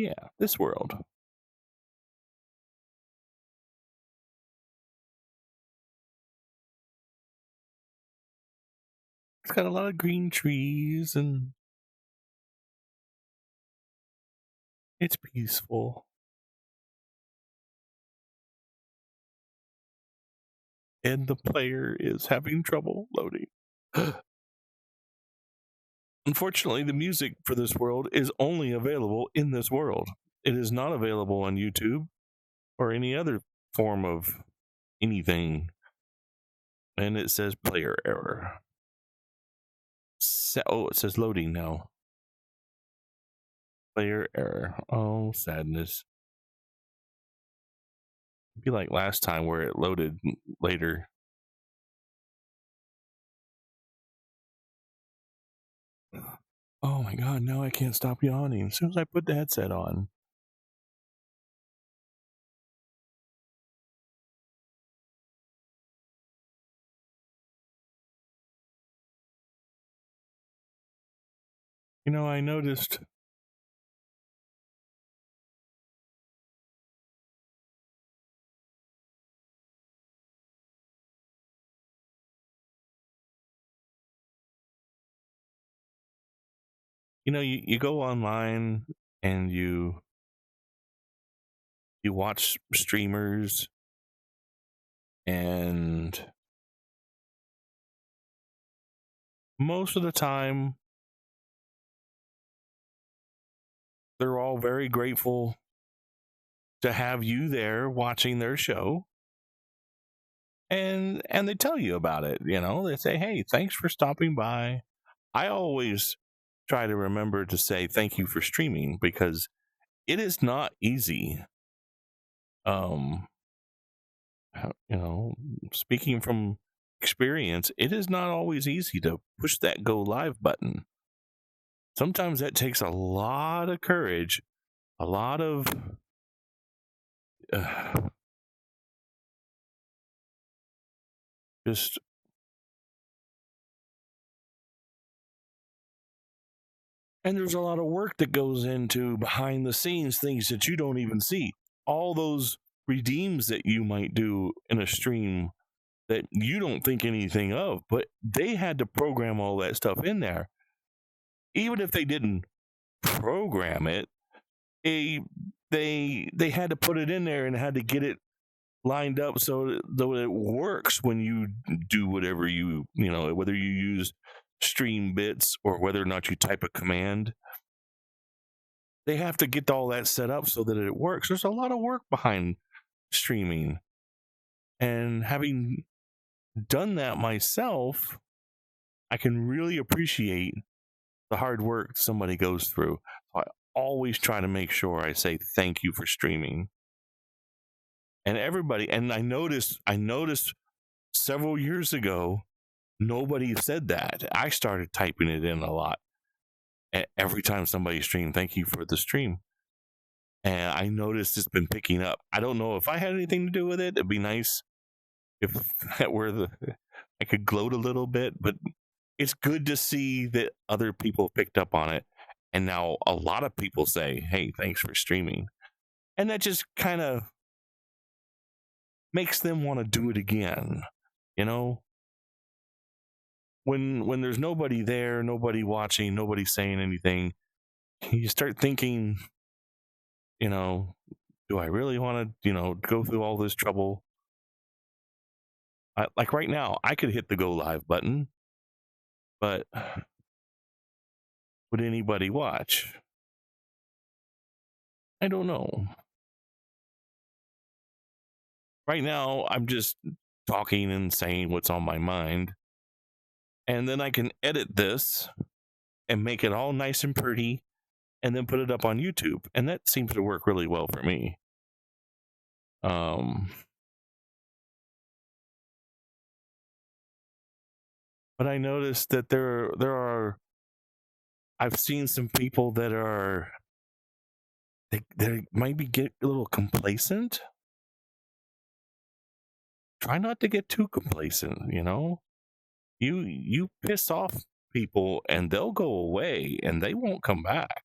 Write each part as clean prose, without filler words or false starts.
Yeah, this world. It's got a lot of green trees and it's peaceful. And the player is having trouble loading. Unfortunately, the music for this world is only available in this world. It is not available on YouTube or any other form of anything. And it says player error. Oh, it says loading now. Player error. Oh, sadness. It'd be like last time where it loaded later. Oh my god, now I can't stop yawning as soon as I put the headset on. You know, I noticed you go online and you watch streamers, and most of the time they're all very grateful to have you there watching their show, and they tell you about it. They say, hey, thanks for stopping by. I always try to remember to say thank you for streaming, because it is not easy. Speaking from experience, it is not always easy to push that go live button. Sometimes that takes a lot of courage, a lot of just and there's a lot of work that goes into behind the scenes, things that you don't even see. All those redeems that you might do in a stream that you don't think anything of, but they had to program all that stuff in there. Even if they didn't program it, they had to put it in there and had to get it lined up so that it works when you do whatever whether you use stream bits or whether or not you type a command. They have to get all that set up so that it works. There's a lot of work behind streaming, and having done that myself, I can really appreciate the hard work somebody goes through. So I always try to make sure I say thank you for streaming. And everybody, and I noticed several years ago, nobody said that. I started typing it in a lot. Every time somebody streamed, thank you for the stream. And I noticed it's been picking up. I don't know if I had anything to do with it. It'd be nice if that were I could gloat a little bit, but it's good to see that other people picked up on it. And now a lot of people say, hey, thanks for streaming. And that just kind of makes them want to do it again. When there's nobody there, nobody watching, nobody saying anything, you start thinking, do I really want to, go through all this trouble? Like right now, I could hit the go live button, but would anybody watch? I don't know. Right now, I'm just talking and saying what's on my mind. And then I can edit this and make it all nice and pretty and then put it up on YouTube. And that seems to work really well for me. But I noticed that I've seen some people that they maybe get a little complacent. Try not to get too complacent, You piss off people and they'll go away and they won't come back.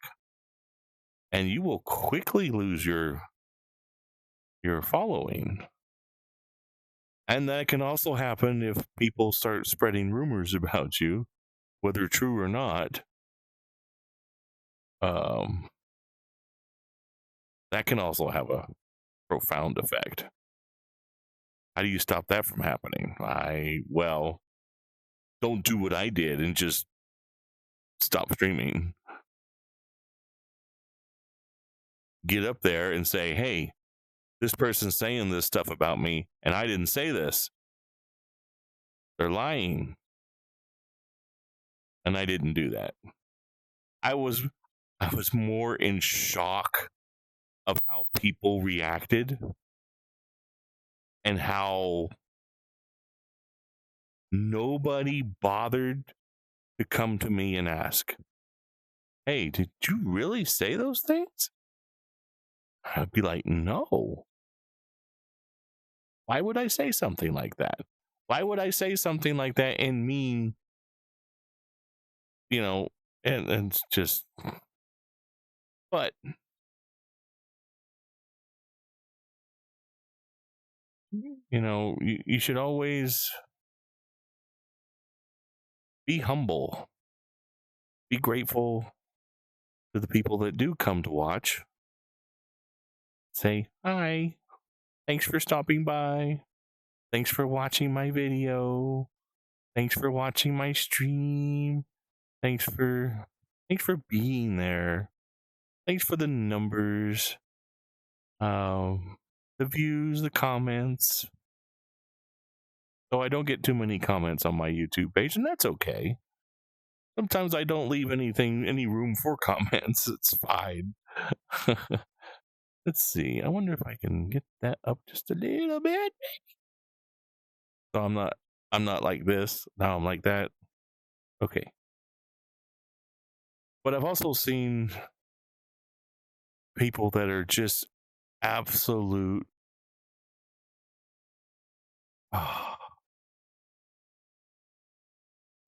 and you will quickly lose your following. And that can also happen if people start spreading rumors about you, whether true or not. That can also have a profound effect. How do you stop that from happening? Well, don't do what I did and just stop streaming. Get up there and say, hey, this person's saying this stuff about me, and I didn't say this. They're lying. And I didn't do that. I was more in shock of how people reacted and how nobody bothered to come to me and ask, hey, did you really say those things? I'd be like, no. Why would I say something like that? Why would I say something like that and mean, and it's just, but you should always be humble, be grateful to the people that do come to watch. Say, hi, thanks for stopping by. Thanks for watching my video. Thanks for watching my stream. Thanks for being there. Thanks for the numbers, the views, the comments. So I don't get too many comments on my YouTube page, and that's okay. Sometimes I don't leave any room for comments. It's fine. Let's see. I wonder if I can get that up just a little bit. So I'm not like this. Now I'm like that. Okay. But I've also seen people that are just absolute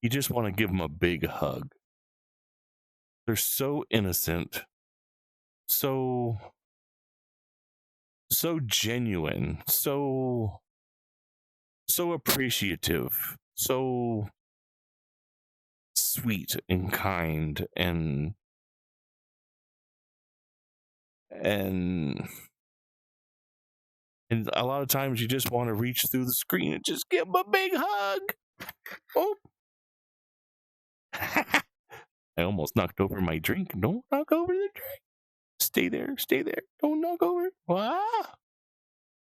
you just want to give them a big hug. They're so innocent, so genuine, so appreciative, so sweet and kind, and a lot of times you just want to reach through the screen and just give them a big hug. Oh. I almost knocked over my drink. Don't knock over the drink. Stay there. Don't knock over. Wow.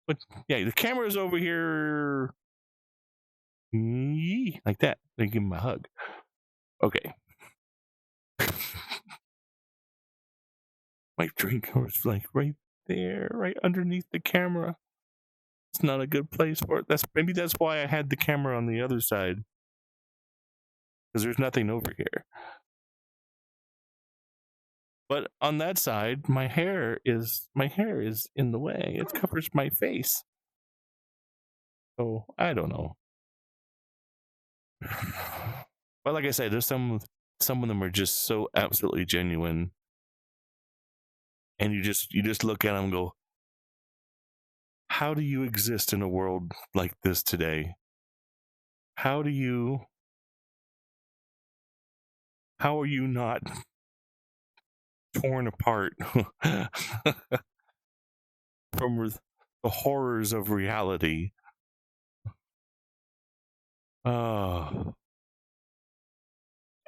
But yeah, the camera's over here. Like that. They give him a hug. Okay. My drink was like right there, right underneath the camera. It's not a good place for it. Maybe that's why I had the camera on the other side. Because there's nothing over here. But on that side, my hair is in the way. It covers my face. So I don't know. But like I said, there's some of them are just so absolutely genuine. And you just look at them and go, how do you exist in a world like this today? How are you not torn apart from the horrors of reality? And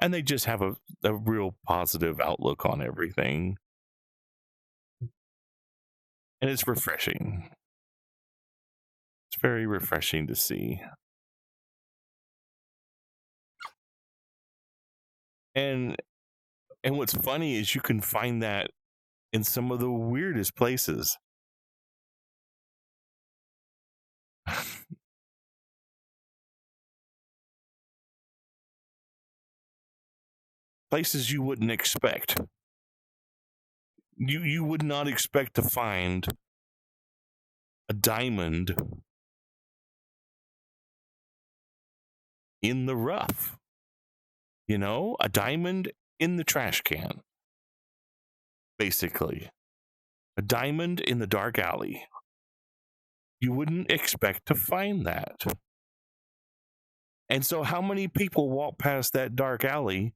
they just have a real positive outlook on everything. And it's refreshing. It's very refreshing to see. And what's funny is you can find that in some of the weirdest places. Places you wouldn't expect. You would not expect to find a diamond in the rough. A diamond in the trash can. basically. A diamond in the dark alley. You wouldn't expect to find that. And so how many people walk past that dark alley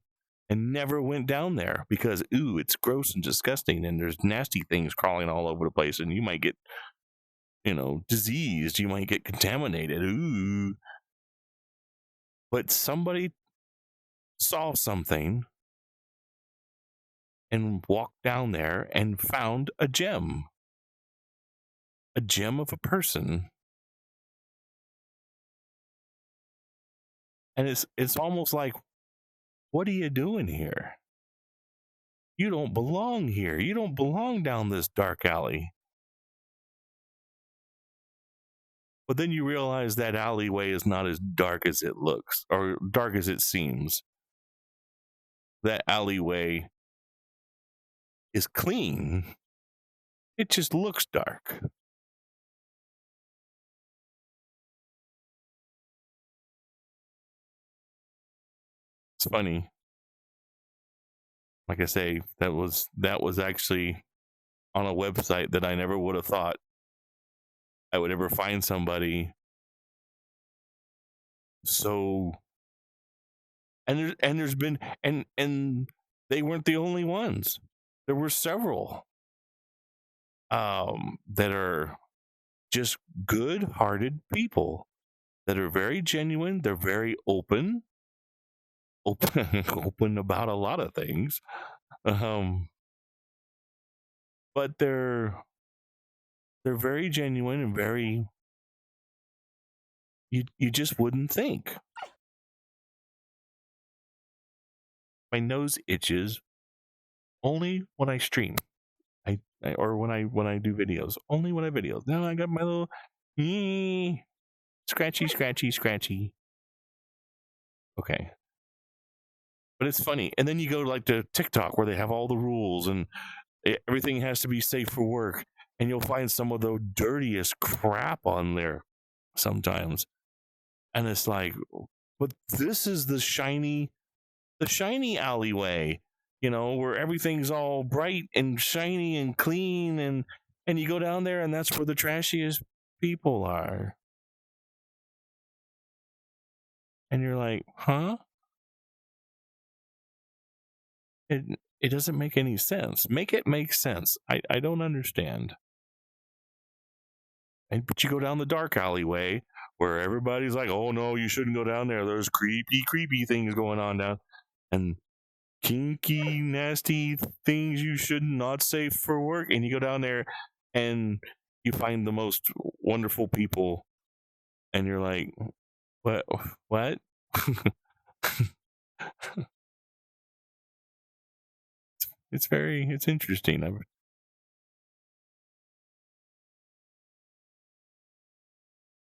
and never went down there because, ooh, it's gross and disgusting and there's nasty things crawling all over the place and you might get, diseased. You might get contaminated. Ooh. But somebody saw something and walked down there and found a gem of a person. And it's almost like, what are you doing here? You don't belong here. You don't belong down this dark alley. But then you realize that alleyway is not as dark as it looks or dark as it seems. That alleyway is clean. It just looks dark. It's funny. Like I say, that was actually on a website that I never would have thought I would ever find somebody so. And there's been and they weren't the only ones. There were several that are just good-hearted people that are very genuine. They're very open about a lot of things. But they're very genuine and very, you just wouldn't think. My nose itches only when I stream. Or when I do videos. Only when I videos. Now I got my little scratchy. Okay. But it's funny. And then you go like to TikTok where they have all the rules and everything has to be safe for work. And you'll find some of the dirtiest crap on there sometimes. And it's like, but this is the shiny alleyway, where everything's all bright and shiny and clean. And you go down there and that's where the trashiest people are. And you're like, huh? It doesn't make any sense. Make it make sense. I don't understand. But you go down the dark alleyway where everybody's like, oh no, you shouldn't go down there. There's creepy things going on down. And kinky, nasty things you should not say for work. And you go down there and you find the most wonderful people. And you're like, what? It's interesting.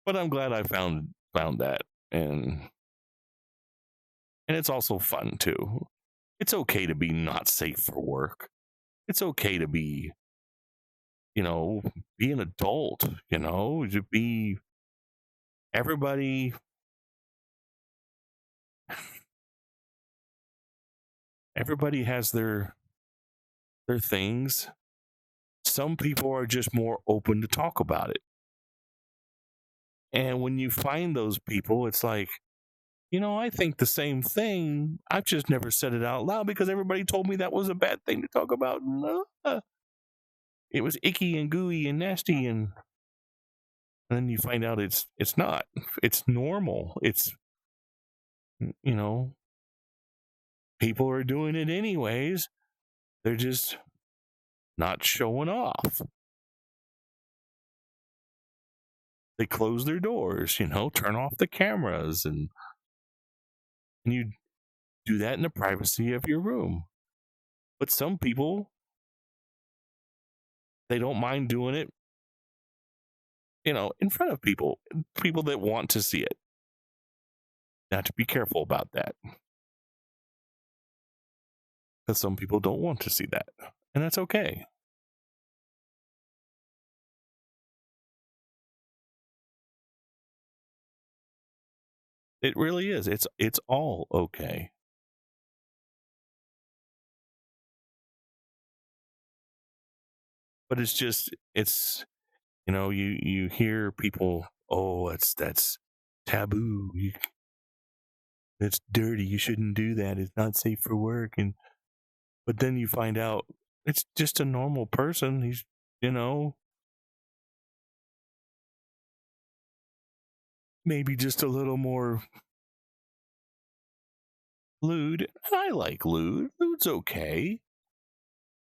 But I'm glad I found that, and it's also fun too. It's okay to be not safe for work. It's okay to be, be an adult. To be everybody. Everybody has their things. Some people are just more open to talk about it. And when you find those people, it's like, I think the same thing. I've just never said it out loud because everybody told me that was a bad thing to talk about. It was icky and gooey and nasty, and then you find out it's not. It's normal. It's, people are doing it anyways. They're just not showing off. They close their doors, turn off the cameras, and you do that in the privacy of your room. But some people, they don't mind doing it, in front of people that want to see it. You have to be careful about that. Because some people don't want to see that. And that's okay. It really is. It's all okay. But it's you hear people, oh, that's taboo. It's dirty. You shouldn't do that. It's not safe for work. But then you find out it's just a normal person. He's, maybe just a little more lewd. And I like lewd. Lewd's okay.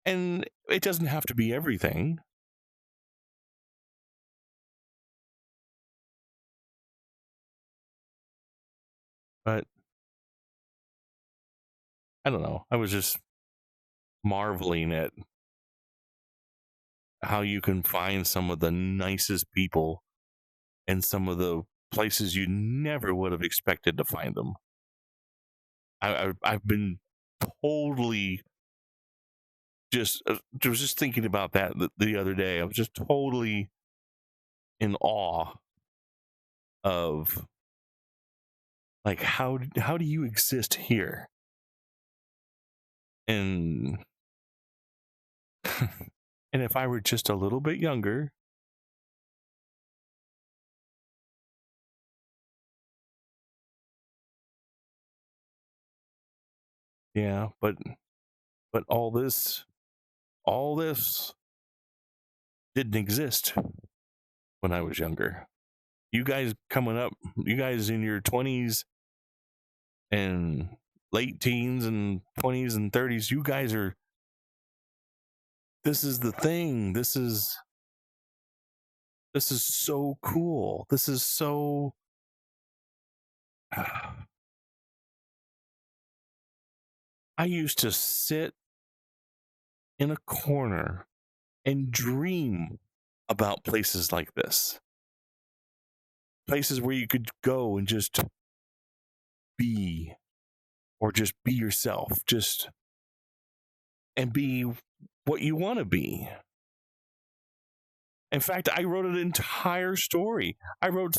And it doesn't have to be everything. But I don't know. I was just marveling at how you can find some of the nicest people in some of the places you never would have expected to find them. I've been totally I was just thinking about that the other day. I was just totally in awe of, like, how do you exist here? And and if I were just a little bit younger, yeah, but all this didn't exist when I was younger. You guys coming up, you guys in your 20s and late teens and 20s and 30s, you guys are, this is the thing. This is so cool. This is so I used to sit in a corner and dream about places like this. Places where you could go and just be, or just be yourself, just and be what you want to be. In fact, I wrote an entire story. I would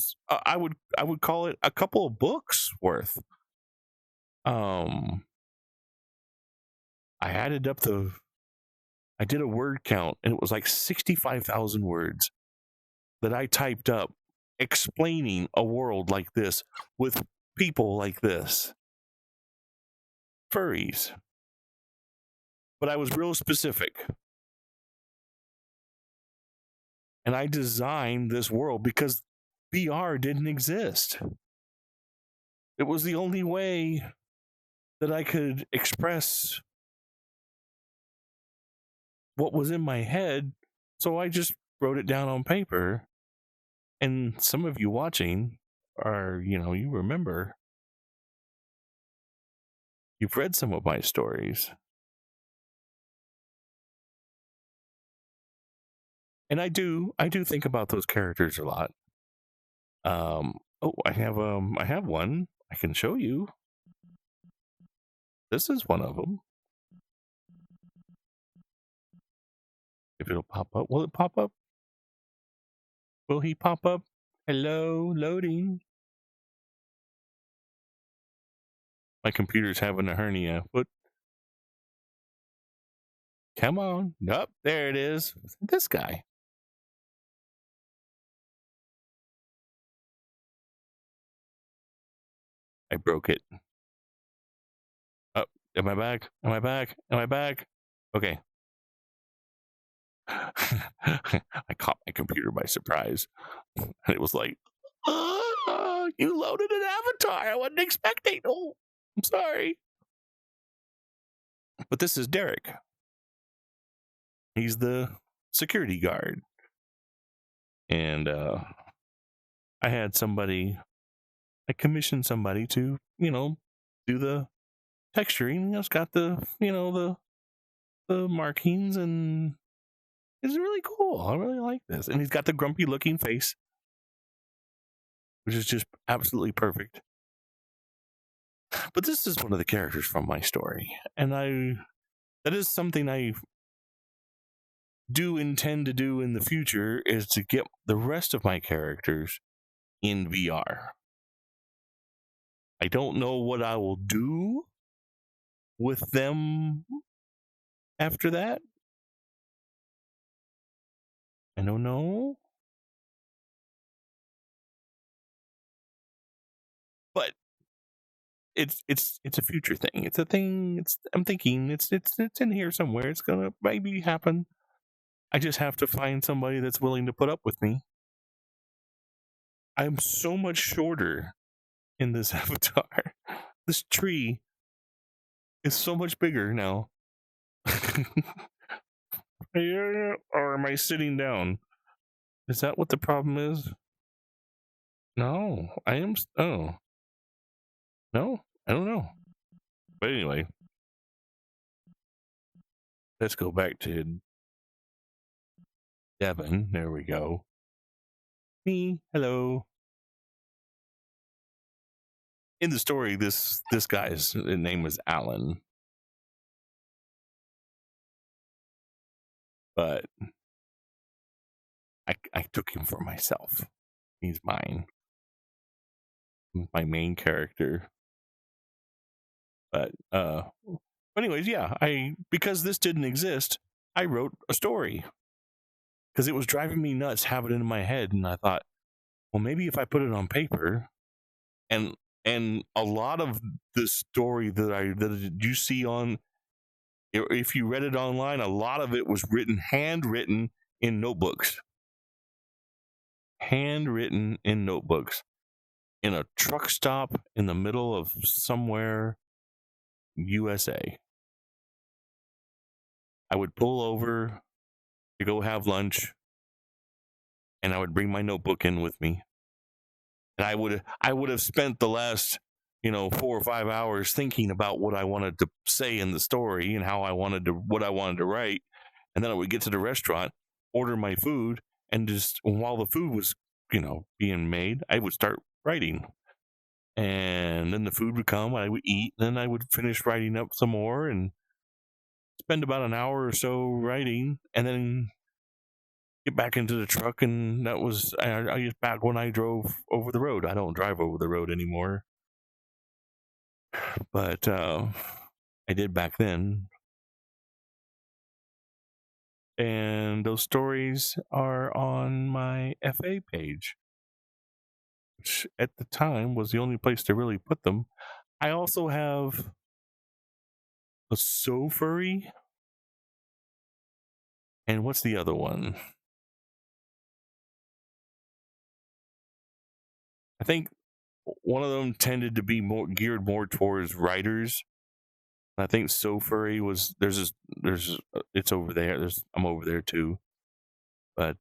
call it a couple of books worth. I added up I did a word count, and it was like 65,000 words that I typed up explaining a world like this with people like this. Furries. But I was real specific. And I designed this world because VR didn't exist. It was the only way that I could express what was in my head. So I just wrote it down on paper. And some of you watching are, you remember. You've read some of my stories. And I do think about those characters a lot. I have one I can show you. This is one of them. If it'll pop up, will it pop up? Will he pop up? Hello, loading. My computer's having a hernia. What? Come on. Nope, there it is. This guy. I broke it. Oh, am I back? Am I back? Am I back? Okay. I caught my computer by surprise. And it was like, oh, you loaded an avatar. I wasn't expecting. Oh, I'm sorry. But this is Derek. He's the security guard. And I commissioned somebody to, do the texturing. It's got the markings, and it's really cool. I really like this. And he's got the grumpy looking face, which is just absolutely perfect. But this is one of the characters from my story. And that is something I do intend to do in the future, is to get the rest of my characters in VR. I don't know what I will do with them after that. I don't know. But it's a future thing. It's a thing. I'm thinking it's in here somewhere. It's gonna maybe happen. I just have to find somebody that's willing to put up with me. I'm so much shorter in this avatar. This tree is so much bigger now. Or am I sitting down? Is that what the problem is? No, I am. Oh, no, I don't know. But anyway, let's go back to Devin. There we go. Me, hello. In the story, this guy's name was Alan, but I took him for myself. He's mine, my main character. But anyways, yeah, because this didn't exist, I wrote a story because it was driving me nuts having it in my head, and I thought, well, maybe if I put it on paper, and a lot of the story that you see on, if you read it online, a lot of it was handwritten in notebooks, in a truck stop in the middle of somewhere USA. I would pull over to go have lunch, and I would bring my notebook in with me, and I would have spent the last 4 or 5 hours thinking about what I wanted to say in the story and what I wanted to write, and then I would get to the restaurant, order my food, and just while the food was being made, I would start writing, and then the food would come, I would eat, and then I would finish writing up some more and spend about an hour or so writing, and then get back into the truck. And that was I back when I drove over the road. I don't drive over the road anymore, but I did back then. And those stories are on my FA page, which at the time was the only place to really put them. I also have a So Furry, and what's the other one? I think one of them tended to be geared more towards writers. I think So Furry was it's over there. I'm over there too, but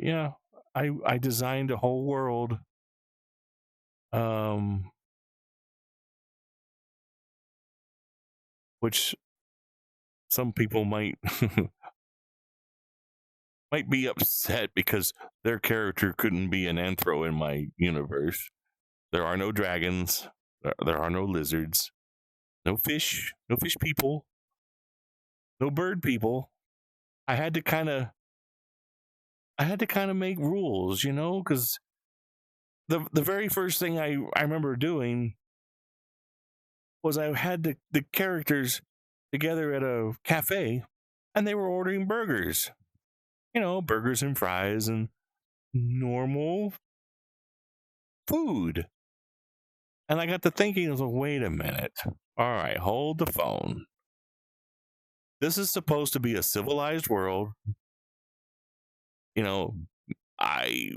yeah, I designed a whole world. Which some people might might be upset because their character couldn't be an anthro in my universe. There are no dragons. There are no lizards. No fish people. No bird people. I had to kind of make rules, because the very first thing I remember doing was I had the characters together at a cafe, and they were ordering burgers. Burgers and fries and normal food. And I got to thinking, I was like, wait a minute. All right, hold the phone. This is supposed to be a civilized world. I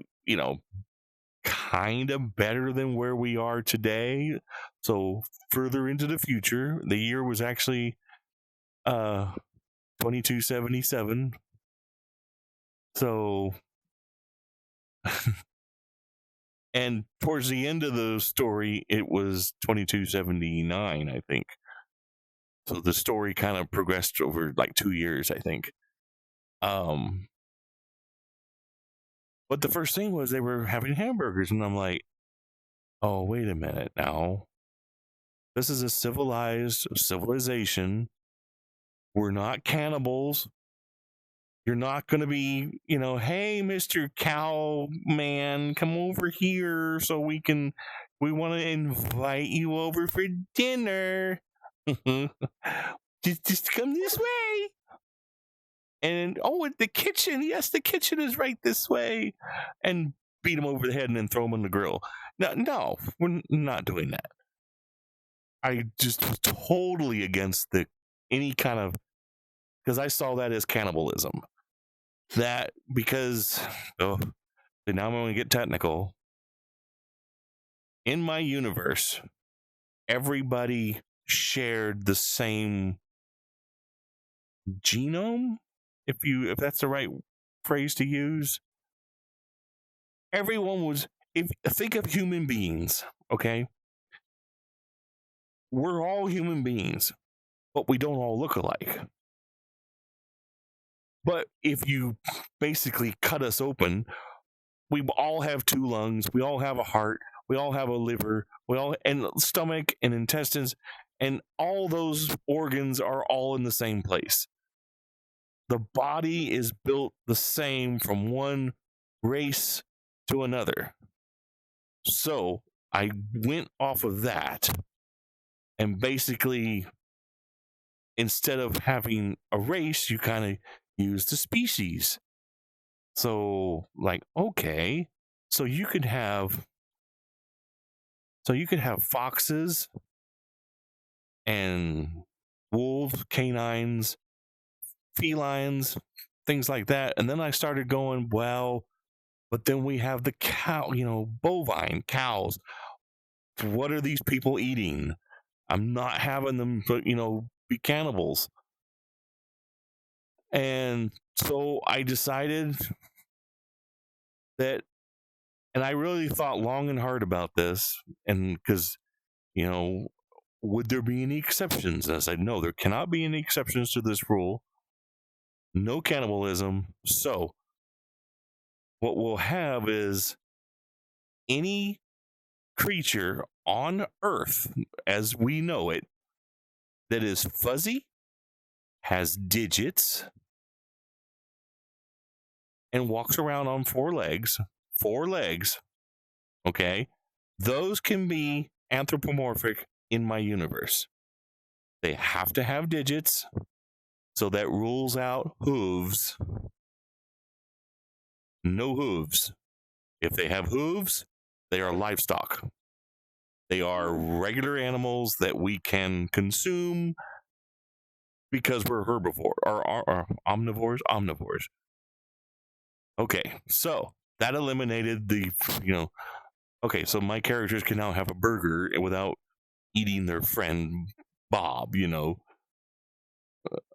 kind of better than where we are today. So further into the future, the year was actually 2277. So and towards the end of the story, it was 2279, I think. So the story kind of progressed over like 2 years, I think. But the first thing was they were having hamburgers, and I'm like, oh, wait a minute now. This is a civilization. We're not cannibals. You're not going to be, hey, Mr. Cowman, come over here so we want to invite you over for dinner. Just come this way. And oh, the kitchen. Yes, the kitchen is right this way. And beat him over the head and then throw him on the grill. No, we're not doing that. I just was totally against any kind of, because I saw that as cannibalism. That because now I'm going to get technical. In my universe, everybody shared the same genome, if that's the right phrase to use. Everyone was, if think of human beings, okay? We're all human beings, but we don't all look alike. But if you basically cut us open, we all have 2 lungs, we all have a heart, we all have a liver, and stomach and intestines, and all those organs are all in the same place. The body is built the same from one race to another. So I went off of that, and basically, instead of having a race, you kind of use the species. So, like, okay, so you could have foxes and wolves, canines, felines, things like that. And then I started going, well, but then we have the cow, bovine cows. What are these people eating? I'm not having them, be cannibals. And so I decided that, and I really thought long and hard about this, and because, would there be any exceptions? And I said, no, there cannot be any exceptions to this rule. No cannibalism. So what we'll have is any creature on Earth, as we know it, that is fuzzy, has digits, and walks around on 4 legs, okay? Those can be anthropomorphic in my universe. They have to have digits, so that rules out hooves. No hooves. If they have hooves, they are livestock. They are regular animals that we can consume because we're herbivore or omnivores. Okay, so that eliminated the, okay, so my characters can now have a burger without eating their friend Bob,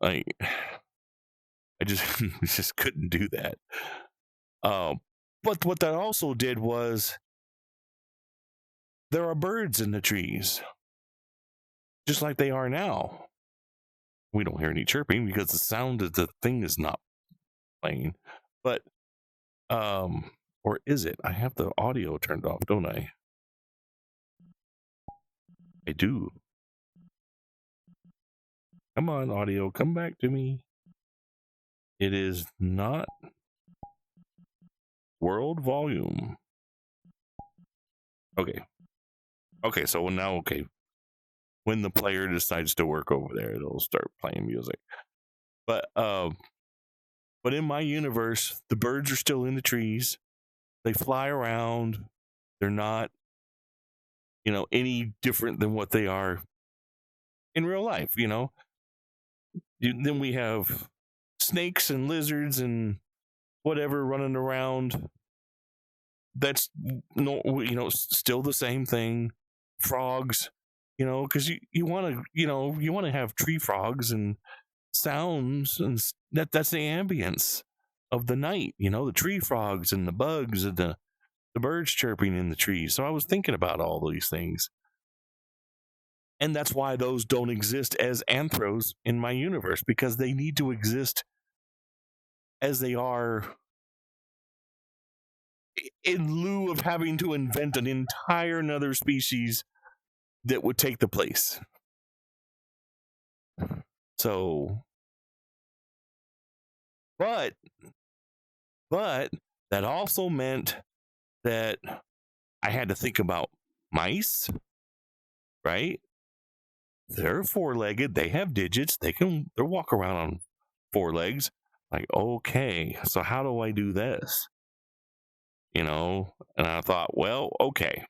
I just couldn't do that. But what that also did was there are birds in the trees, just like they are now. We don't hear any chirping because the sound of the thing is not playing. But, or is it? I have the audio turned off, don't I? I do. Come on, audio, come back to me. It is not world volume. Okay, so now, when the player decides to work over there, it'll start playing music. But in my universe, the birds are still in the trees. They fly around. They're not, any different than what they are in real life, Then we have snakes and lizards and whatever running around. That's still the same thing. Frogs, because you want to have tree frogs and sounds, and that's the ambience of the night. The tree frogs and the bugs and the birds chirping in the trees. So I was thinking about all these things. And that's why those don't exist as anthros in my universe, because they need to exist as they are in lieu of having to invent an entire another species that would take the place. So, but that also meant that I had to think about mice, right? They're four-legged. They have digits. They walk around on four legs. Like, okay, so how do I do this? And I thought, well, okay,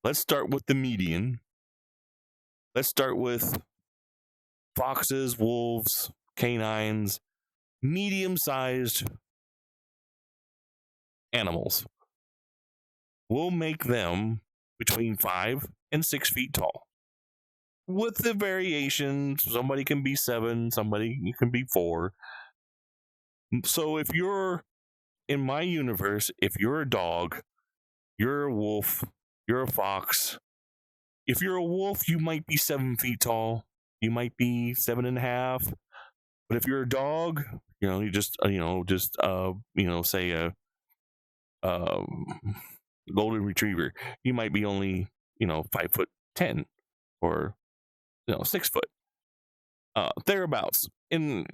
let's start with the median. Let's start with foxes, wolves, canines, medium-sized animals. We'll make them between 5 and 6 feet tall. With the variations, somebody can be 7, somebody can be 4. So if you're in my universe, if you're a dog, you're a wolf, you're a fox. If you're a wolf, you might be 7 feet tall. You might be 7.5. But if you're a dog, you just say a golden retriever, you might be only 5'10" or 6 foot, thereabouts, in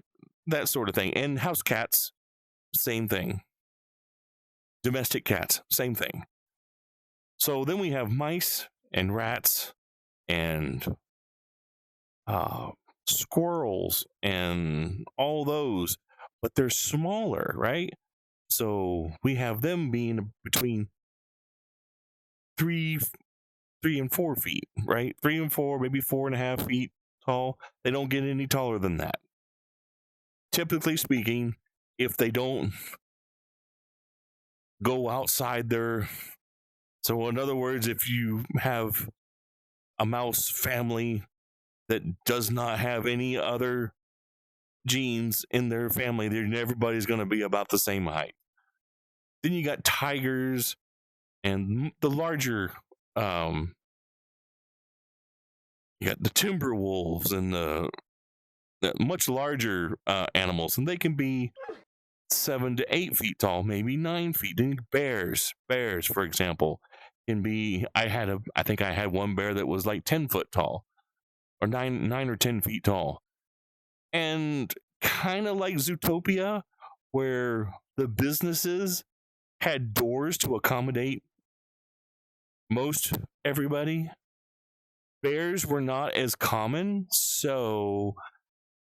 that sort of thing. And house cats, same thing. Domestic cats, same thing. So then we have mice and rats and squirrels and all those, but they're smaller, right? So we have them being between 3 and 4 feet, right? 3 and 4, maybe 4.5 feet tall. They don't get any taller than that. Typically speaking, if they don't go outside their... So in other words, if you have a mouse family that does not have any other genes in their family, then everybody's going to be about the same height. Then you got tigers and the larger... you got the timber wolves and the much larger animals, and they can be 7 to 8 feet tall, maybe 9 feet. Then bears, for example, can be... I think I had one bear that was like 10 foot tall, or 9 or 10 feet tall, and kind of like Zootopia, where the businesses had doors to accommodate most everybody. Bears were not as common, so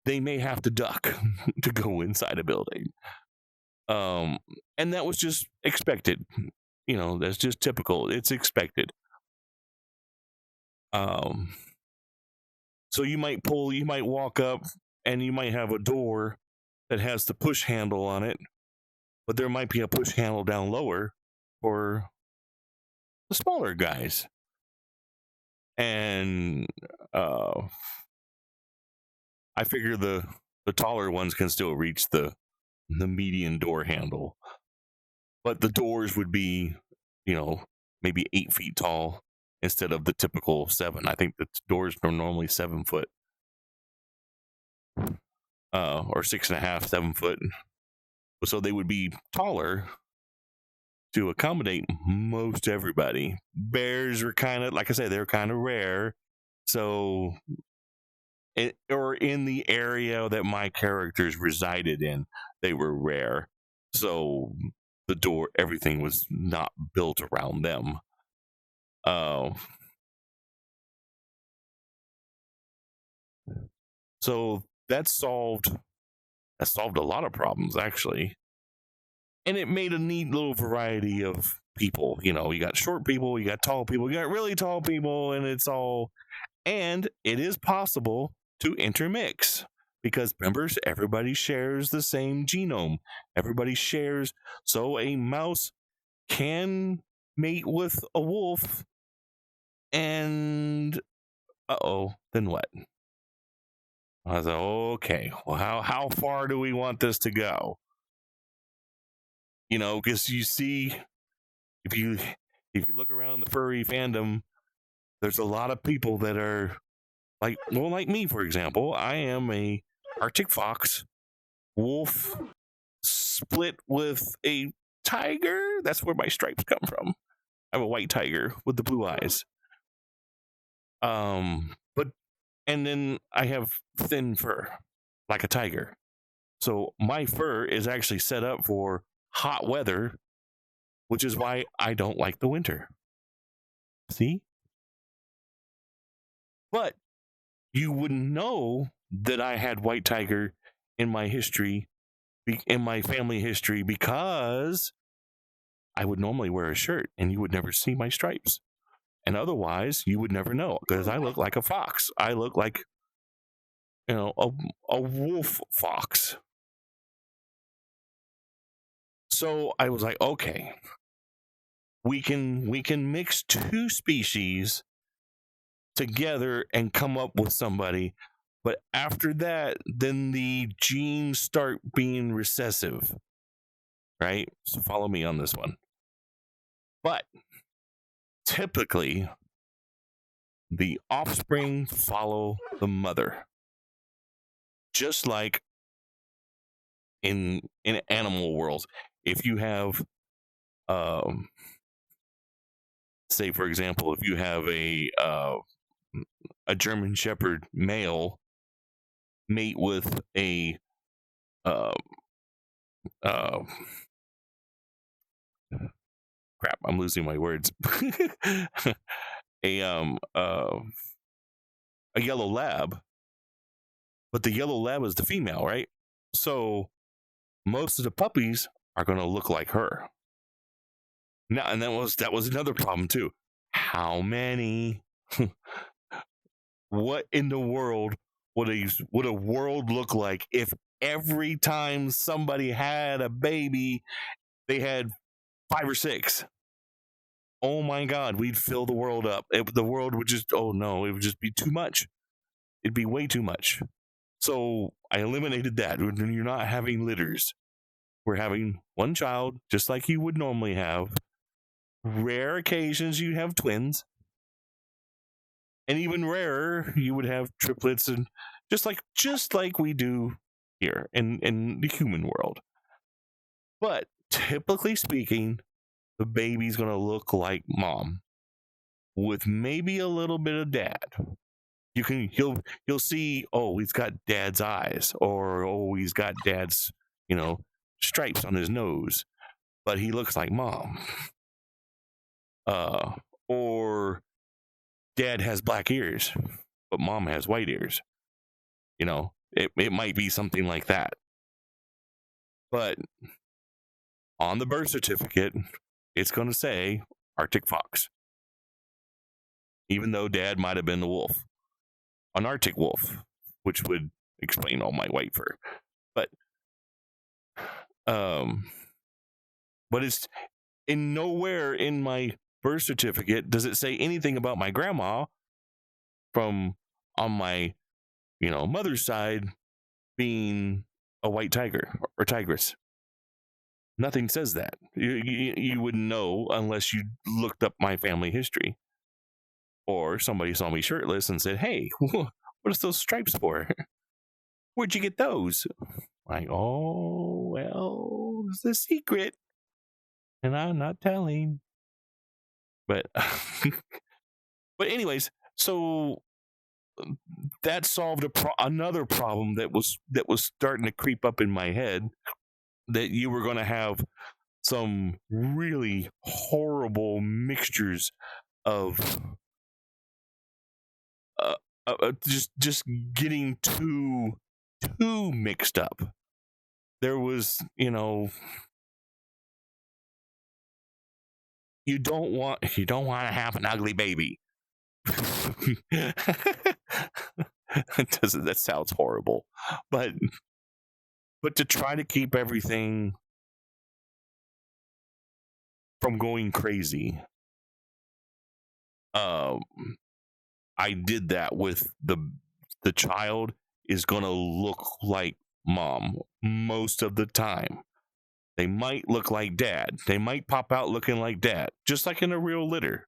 they may have to duck to go inside a building. And that was just expected. That's just typical. It's expected. So you might walk up and you might have a door that has the push handle on it, but there might be a push handle down lower for the smaller guys. And I figure the taller ones can still reach the median door handle, but the doors would be, maybe 8 feet tall instead of the typical 7. I think the doors are normally 7 foot, or 6.5, 7 foot. So they would be taller to accommodate most everybody. Bears are kind of, like I said, they're kind of rare. So, or in the area that my characters resided in, they were rare. So everything was not built around them. So that solved a lot of problems, actually. And it made a neat little variety of people. You got short people, you got tall people, you got really tall people, and it is possible to intermix, because remember, everybody shares the same genome. Everybody shares. So a mouse can mate with a wolf, and then what? I was like, okay, well, how far do we want this to go? Because you see, if you look around the furry fandom, there's a lot of people that are like me, for example. I am a Arctic fox wolf split with a tiger. That's where my stripes come from. I have a white tiger with the blue eyes. And then I have thin fur, like a tiger. So my fur is actually set up for hot weather, which is why I don't like the winter. See? But you wouldn't know that I had white tiger in my history, in my family history, because I would normally wear a shirt and you would never see my stripes. And otherwise, you would never know because I look like a fox. I look like, a wolf fox. So I was like, okay, we can mix two species together and come up with somebody. But after that, then the genes start being recessive, right? So follow me on this one. But typically, the offspring follow the mother, just like in animal worlds. If you have, say for example, if you have a German Shepherd male mate with a uh, uh, crap, I'm losing my words. a a yellow lab, but the yellow lab is the female, right? So most of the puppies are going to look like her. Now, and that was another problem too. How many? What in the world would a world look like if every time somebody had a baby, they had 5 or 6? Oh my God, we'd fill the world up. The world would just, oh no, it would just be too much. It'd be way too much. So I eliminated that. When you're not having litters, we're having one child, just like you would normally have. Rare occasions you have twins, and even rarer you would have triplets, and just like we do here in the human world. But typically speaking, the baby's going to look like mom with maybe a little bit of dad. You'll see, oh, he's got dad's eyes, or oh, he's got dad's, stripes on his nose, but he looks like mom. Or dad has black ears, but mom has white ears. It might be something like that. But on the birth certificate, it's going to say Arctic fox, even though dad might have been the wolf, an Arctic wolf, which would explain all my white fur. But it's in nowhere in my birth certificate does it say anything about my grandma from on my mother's side being a white tiger or tigress. Nothing says that. You wouldn't know unless you looked up my family history, or somebody saw me shirtless and said, hey, what is those stripes for? Where'd you get those? Like, oh, well, it's a secret and I'm not telling. But but anyways, so that solved another problem that was starting to creep up in my head, that you were going to have some really horrible mixtures of just getting too mixed up. There was, you don't want to have an ugly baby. That sounds horrible, but to try to keep everything from going crazy, I did that with the child is gonna look like mom most of the time. They might look like dad. They might pop out looking like dad, just like in a real litter.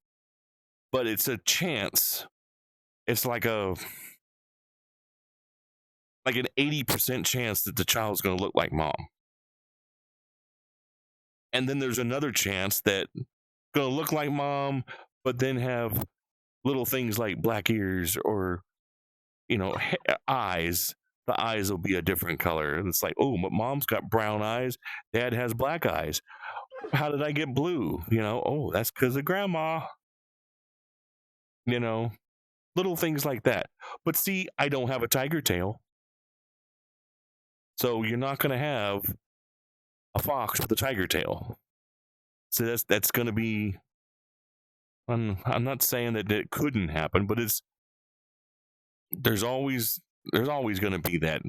But it's a chance. It's like an 80% chance that the child's going to look like mom. And then there's another chance that going to look like mom, but then have little things like black ears or, eyes. The eyes will be a different color. And it's like, oh, but mom's got brown eyes. Dad has black eyes. How did I get blue? Oh, that's because of grandma. Little things like that. But see, I don't have a tiger tail. So you're not going to have a fox with a tiger tail. So that's going to be. I'm not saying that it couldn't happen, but there's always going to be that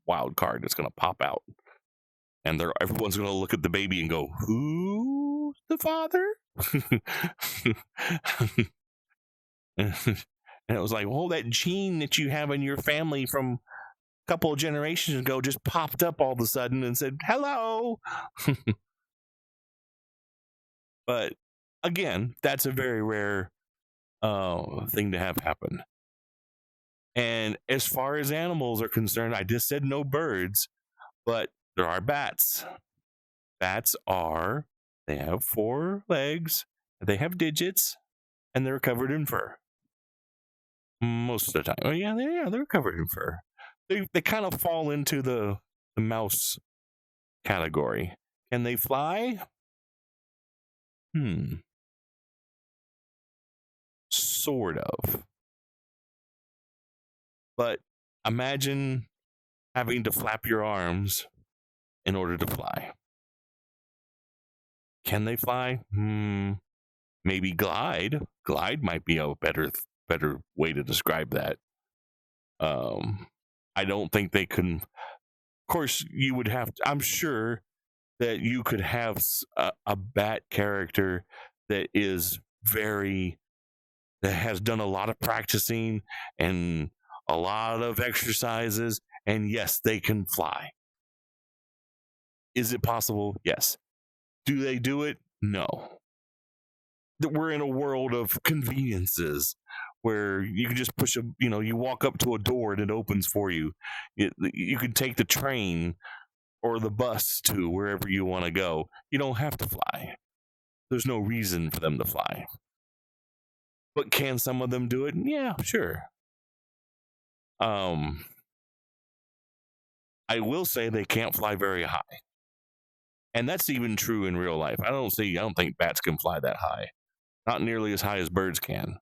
wild card that's going to pop out, and everyone's going to look at the baby and go, "Who's the father?" And it was like, "Oh, that gene that you have in your family from a couple of generations ago just popped up all of a sudden and said hello." But again, that's a very rare thing to have happen. And as far as animals are concerned, I just said no birds, but there are bats. Bats they have 4 legs, they have digits, and they're covered in fur. Most of the time. Oh, yeah, they're covered in fur. They kind of fall into the mouse category. Can they fly? Sort of. But imagine having to flap your arms in order to fly. Can they fly? Maybe glide. Glide might be a better way to describe that. I don't think they can. Of course, you would have to, I'm sure that you could have a bat character that has done a lot of practicing and a lot of exercises, and yes, they can fly. Is it possible? Yes. Do they do it? No. We're in a world of conveniences where you can just push you walk up to a door and it opens for you. You can take the train or the bus to wherever you want to go. You don't have to fly. There's no reason for them to fly. But can some of them do it? Yeah, sure. I will say they can't fly very high. And that's even true in real life. I don't think bats can fly that high. Not nearly as high as birds can.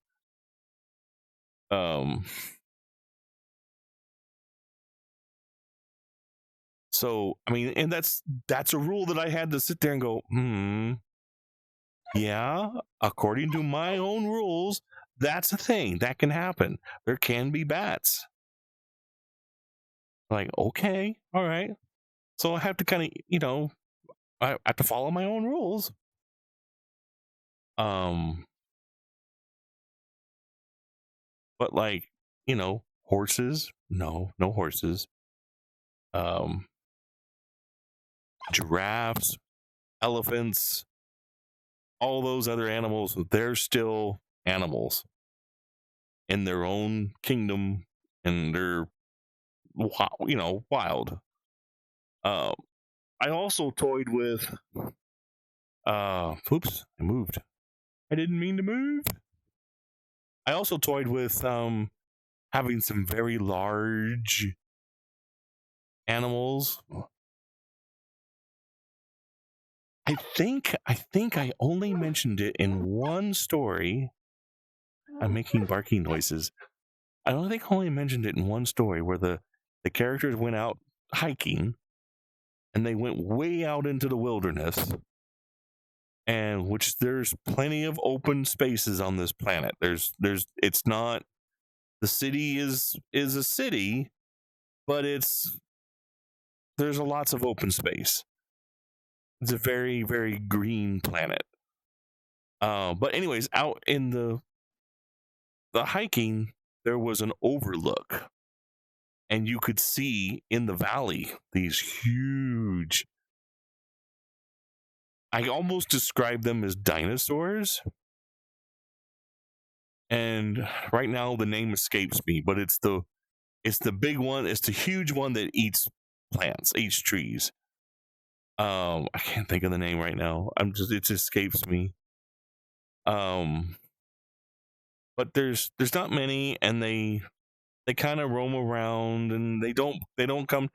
So, I mean, and that's a rule that I had to sit there and go, yeah, according to my own rules, that's a thing that can happen. There can be bats. Like, okay, all right. So I have to kind of, I have to follow my own rules. But like, horses, no horses. Giraffes, elephants, all those other animals, they're still animals in their own kingdom, and they're wild. I also toyed with oops, I moved. I didn't mean to move. I also toyed with having some very large animals. I think I only mentioned it in one story. I'm making barking noises. I only mentioned it in one story where the characters went out hiking, and they went way out into the wilderness, and which there's plenty of open spaces on this planet. It's not, the city is a city, but there's lots of open space. It's a very, very green planet. But anyways, out in the hiking, there was an overlook, and you could see in the valley these huge, I almost describe them as dinosaurs. And right now the name escapes me, but it's the big one. It's the huge one that eats plants, eats trees. I can't think of the name right now. It escapes me. But there's not many, and they kind of roam around, and they don't come.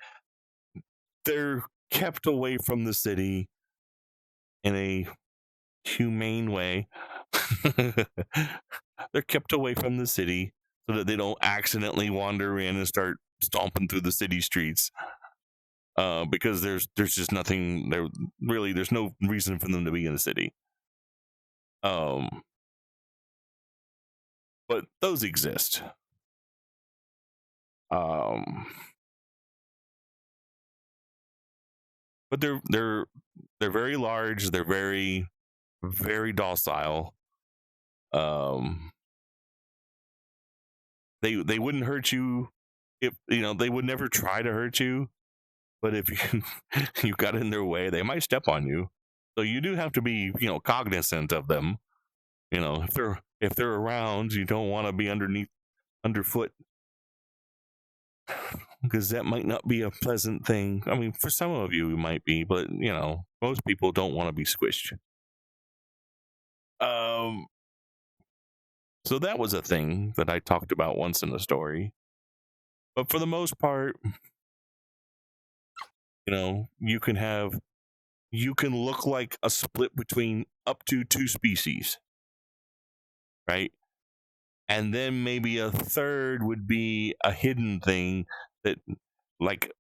They're kept away from the city in a humane way. They're kept away from the city. so that they don't accidentally wander in and start stomping through the city streets. Because there's just nothing there. Really, there's no reason for them to be in the city. But those exist. But they're very large. They're very docile. They wouldn't hurt you if they would never try to hurt you. But if you got in their way, they might step on you. So you do have to be cognizant of them. If they're around, you don't want to be underfoot, because that might not be a pleasant thing. I mean, for some of you, it might be, but most people don't want to be squished. So that was a thing that I talked about once in the story. But for the most part, you can look like a split between up to 2 species, right? And then maybe a third would be a hidden thing that, like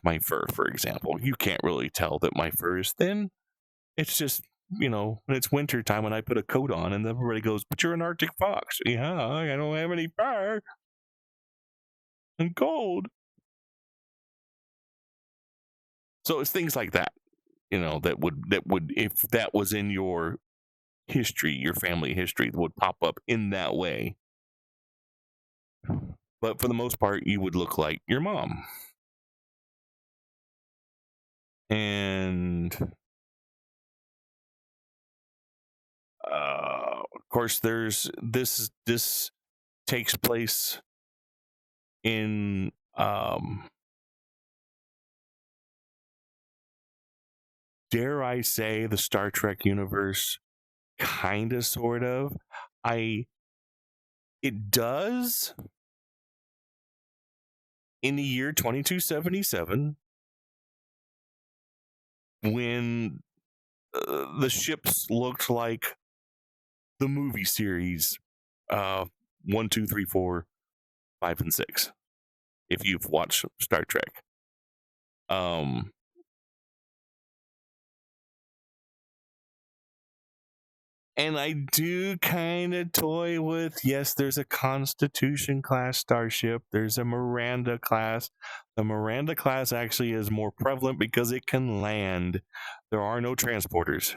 my fur, for example. You can't really tell that my fur is thin. It's just, when it's winter time and I put a coat on and everybody goes, "But you're an Arctic fox." Yeah, I don't have any fur. I'm cold. So it's things like that, that would, if that was in your history, your family history, would pop up in that way. But for the most part, you would look like your mom. And of course, this takes place in dare I say, the Star Trek universe, kind of, sort of. It does in the year 2277, when the ships looked like the movie series 1, 2, 3, 4, 5, and 6. If you've watched Star Trek, and I do kind of toy with, yes, there's a Constitution class starship. There's a Miranda class. The Miranda class actually is more prevalent because it can land. There are no transporters.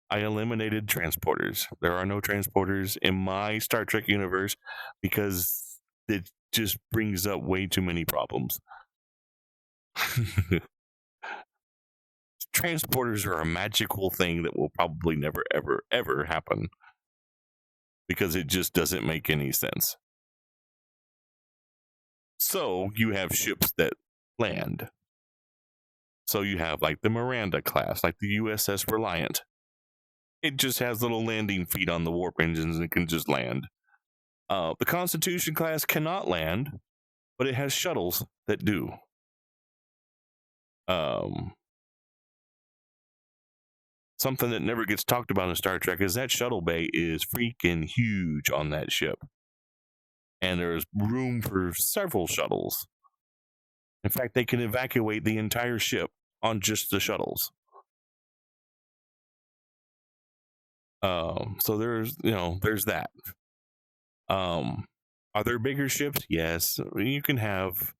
I eliminated transporters. There are no transporters in my Star Trek universe because it just brings up way too many problems. Transporters are a magical thing that will probably never, ever, ever happen because it just doesn't make any sense. So you have ships that land. So you have like the Miranda class, like the USS Reliant. It just has little landing feet on the warp engines and it can just land. The Constitution class cannot land, but it has shuttles that do. Something that never gets talked about in Star Trek is that shuttle bay is freaking huge on that ship. And there's room for several shuttles. In fact, they can evacuate the entire ship on just the shuttles. So there's that. Are there bigger ships? Yes. You can have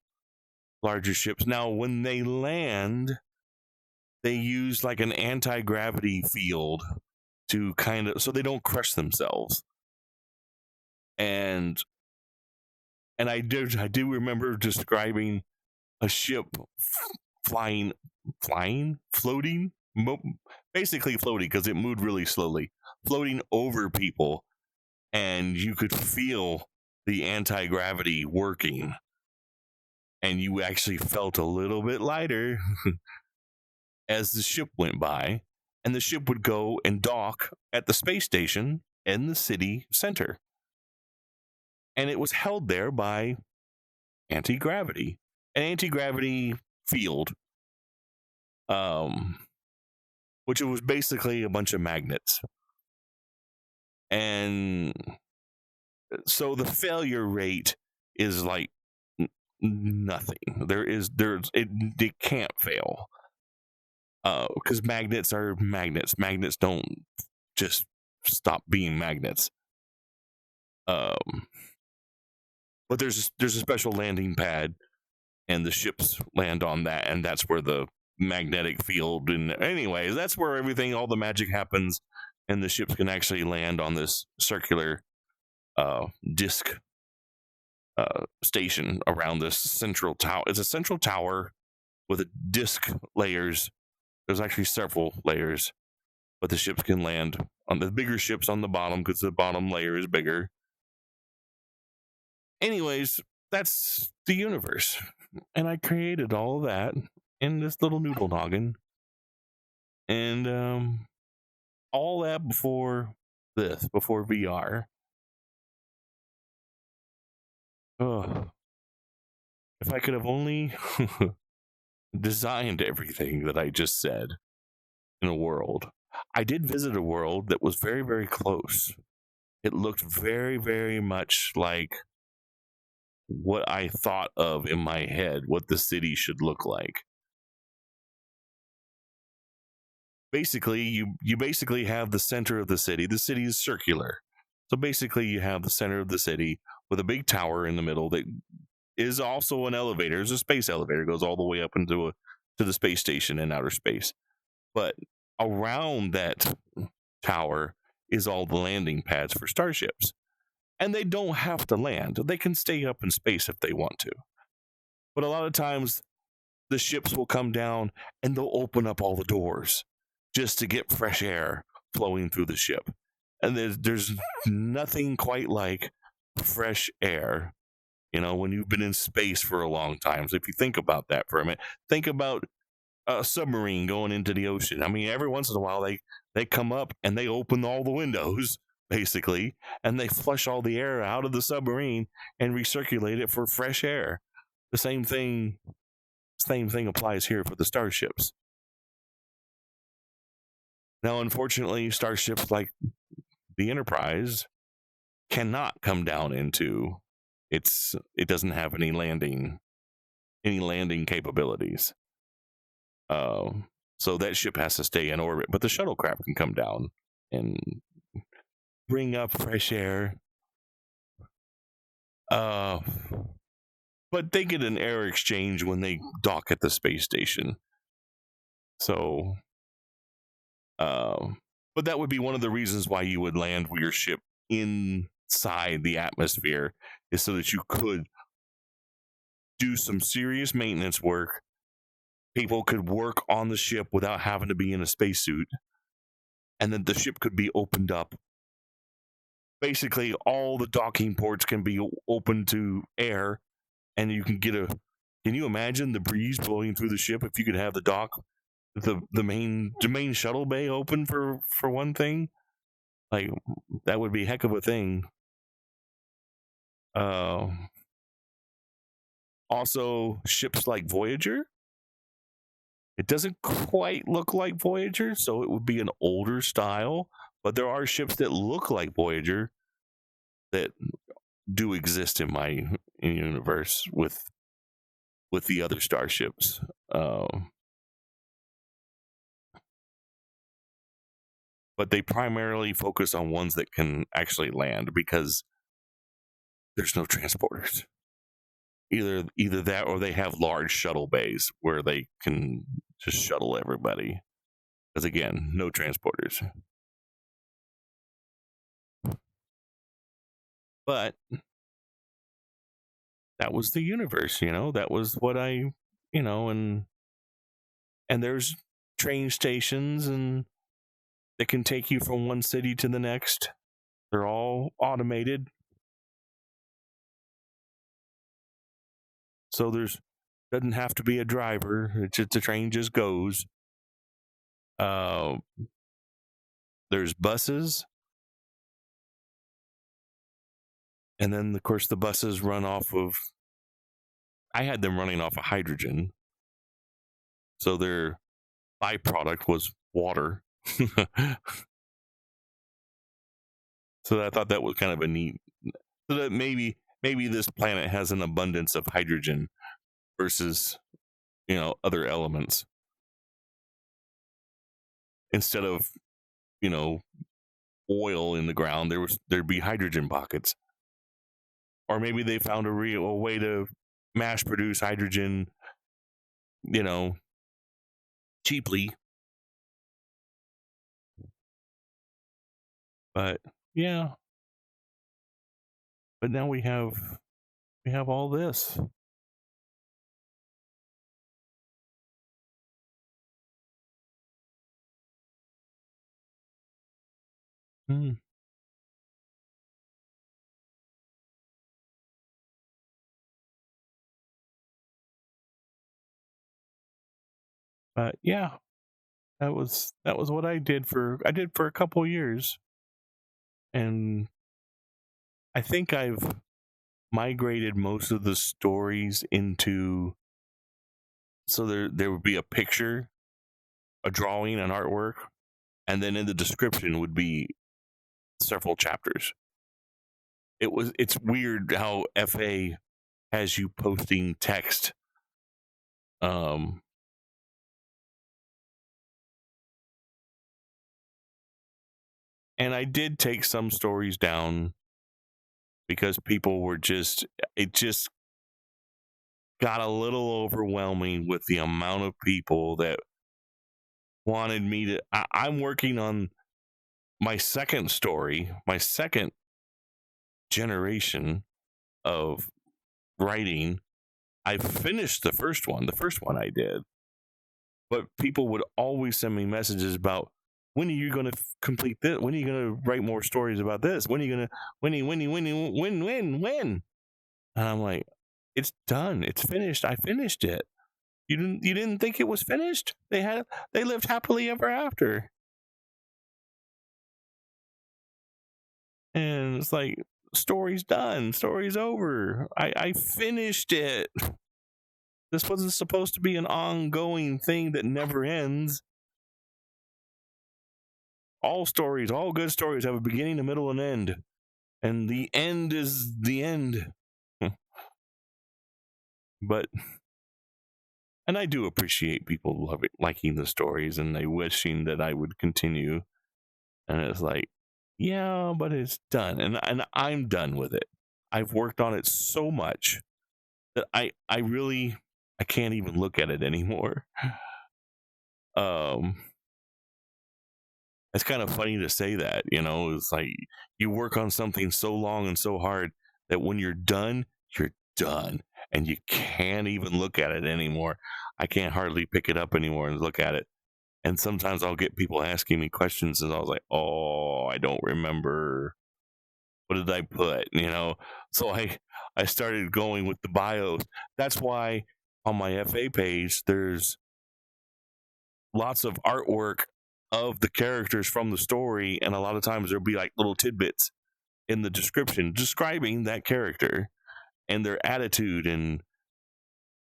larger ships. Now, when they land, they use like an anti-gravity field to so they don't crush themselves. And I do remember describing a ship floating, basically floating because it moved really slowly, floating over people, and you could feel the anti-gravity working, and you actually felt a little bit lighter as the ship went by, and the ship would go and dock at the space station in the city center. And it was held there by anti-gravity, an anti-gravity field, which was basically a bunch of magnets. And So the failure rate is like nothing. It can't fail. Because magnets are magnets. Magnets don't just stop being magnets. But there's a special landing pad, and the ships land on that, and that's where the magnetic field. And anyways, that's where all the magic happens, and the ships can actually land on this circular disc station around this central tower. It's a central tower with a disc layers. There's actually several layers, but the ships can land on the bigger ships on the bottom because the bottom layer is bigger. Anyways, that's the universe. And I created all of that in this little noodle noggin. And all that before VR. Oh, if I could have only designed everything that I just said in a world. I did visit a world that was very, very close. It looked very, very much like what I thought of in my head, what the city should look like. Basically, you basically have the center of the city. The city is circular. So basically, you have the center of the city with a big tower in the middle that is also an elevator. It's a space elevator. It goes all the way up to the space station in outer space. But around that tower is all the landing pads for starships. And they don't have to land. They can stay up in space if they want to. But a lot of times, the ships will come down and they'll open up all the doors just to get fresh air flowing through the ship. And there's nothing quite like fresh air, when you've been in space for a long time. So if you think about that for a minute, think about a submarine going into the ocean. I mean, every once in a while, they come up and they open all the windows, basically, and they flush all the air out of the submarine and recirculate it for fresh air. The same thing applies here for the starships. Now, unfortunately, starships like the Enterprise cannot come down into it doesn't have any landing capabilities. So that ship has to stay in orbit, but the shuttlecraft can come down and bring up fresh air. But they get an air exchange when they dock at the space station. So, but that would be one of the reasons why you would land your ship inside the atmosphere, is so that you could do some serious maintenance work. People could work on the ship without having to be in a spacesuit, and then the ship could be opened up. Basically, all the docking ports can be open to air, and you can can you imagine the breeze blowing through the ship if you could have the main shuttle bay open for one thing? Like, that would be a heck of a thing. Also, ships like Voyager. It doesn't quite look like Voyager, so it would be an older style. But there are ships that look like Voyager that do exist in my universe with the other starships. But they primarily focus on ones that can actually land because there's no transporters. Either that, or they have large shuttle bays where they can just shuttle everybody. Because again, no transporters. But that was the universe, that was what and there's train stations and that can take you from one city to the next. They're all automated. So doesn't have to be a driver. It's just the train just goes. There's buses. And then, of course, the buses run off of... I had them running off of hydrogen. So their byproduct was water. So I thought that was kind of a neat So that maybe this planet has an abundance of hydrogen versus, other elements, instead of, you know oil in the ground. There'd be hydrogen pockets. Or maybe they found a way to mass produce hydrogen, you know cheaply. But yeah, but now we have all this. Hmm. But yeah, that was what I did for a couple years. And I think I've migrated most of the stories into, so there would be a picture, a drawing, an artwork, and then in the description would be several chapters. It's weird how FA has you posting text. Um and I did take some stories down because people were just it just got a little overwhelming with the amount of people that wanted me to. I'm working on my second story, my second generation of writing. I finished the first one. The first one I did, but people would always send me messages about, when are you going to complete this? When are you going to write more stories about this? When are you going to when? And I'm like, it's done. It's finished. I finished it. You didn't think it was finished? They lived happily ever after. And it's like, story's done, story's over. I finished it. This wasn't supposed to be an ongoing thing that never ends. All good stories have a beginning, a middle, and end. And the end is the end. But and I do appreciate people liking the stories, and they wishing that I would continue. And it's like, yeah, but it's done, and I'm done with it. I've worked on it so much that I really, I can't even look at it anymore. Um, it's kind of funny to say that, it's like you work on something so long and so hard that when you're done, and you can't even look at it anymore. I can't hardly pick it up anymore and look at it. And sometimes I'll get people asking me questions, and I was like, oh, I don't remember. What did I put? So I started going with the bios. That's why on my FA page there's lots of artwork of the characters from the story, and a lot of times there'll be like little tidbits in the description describing that character and their attitude, and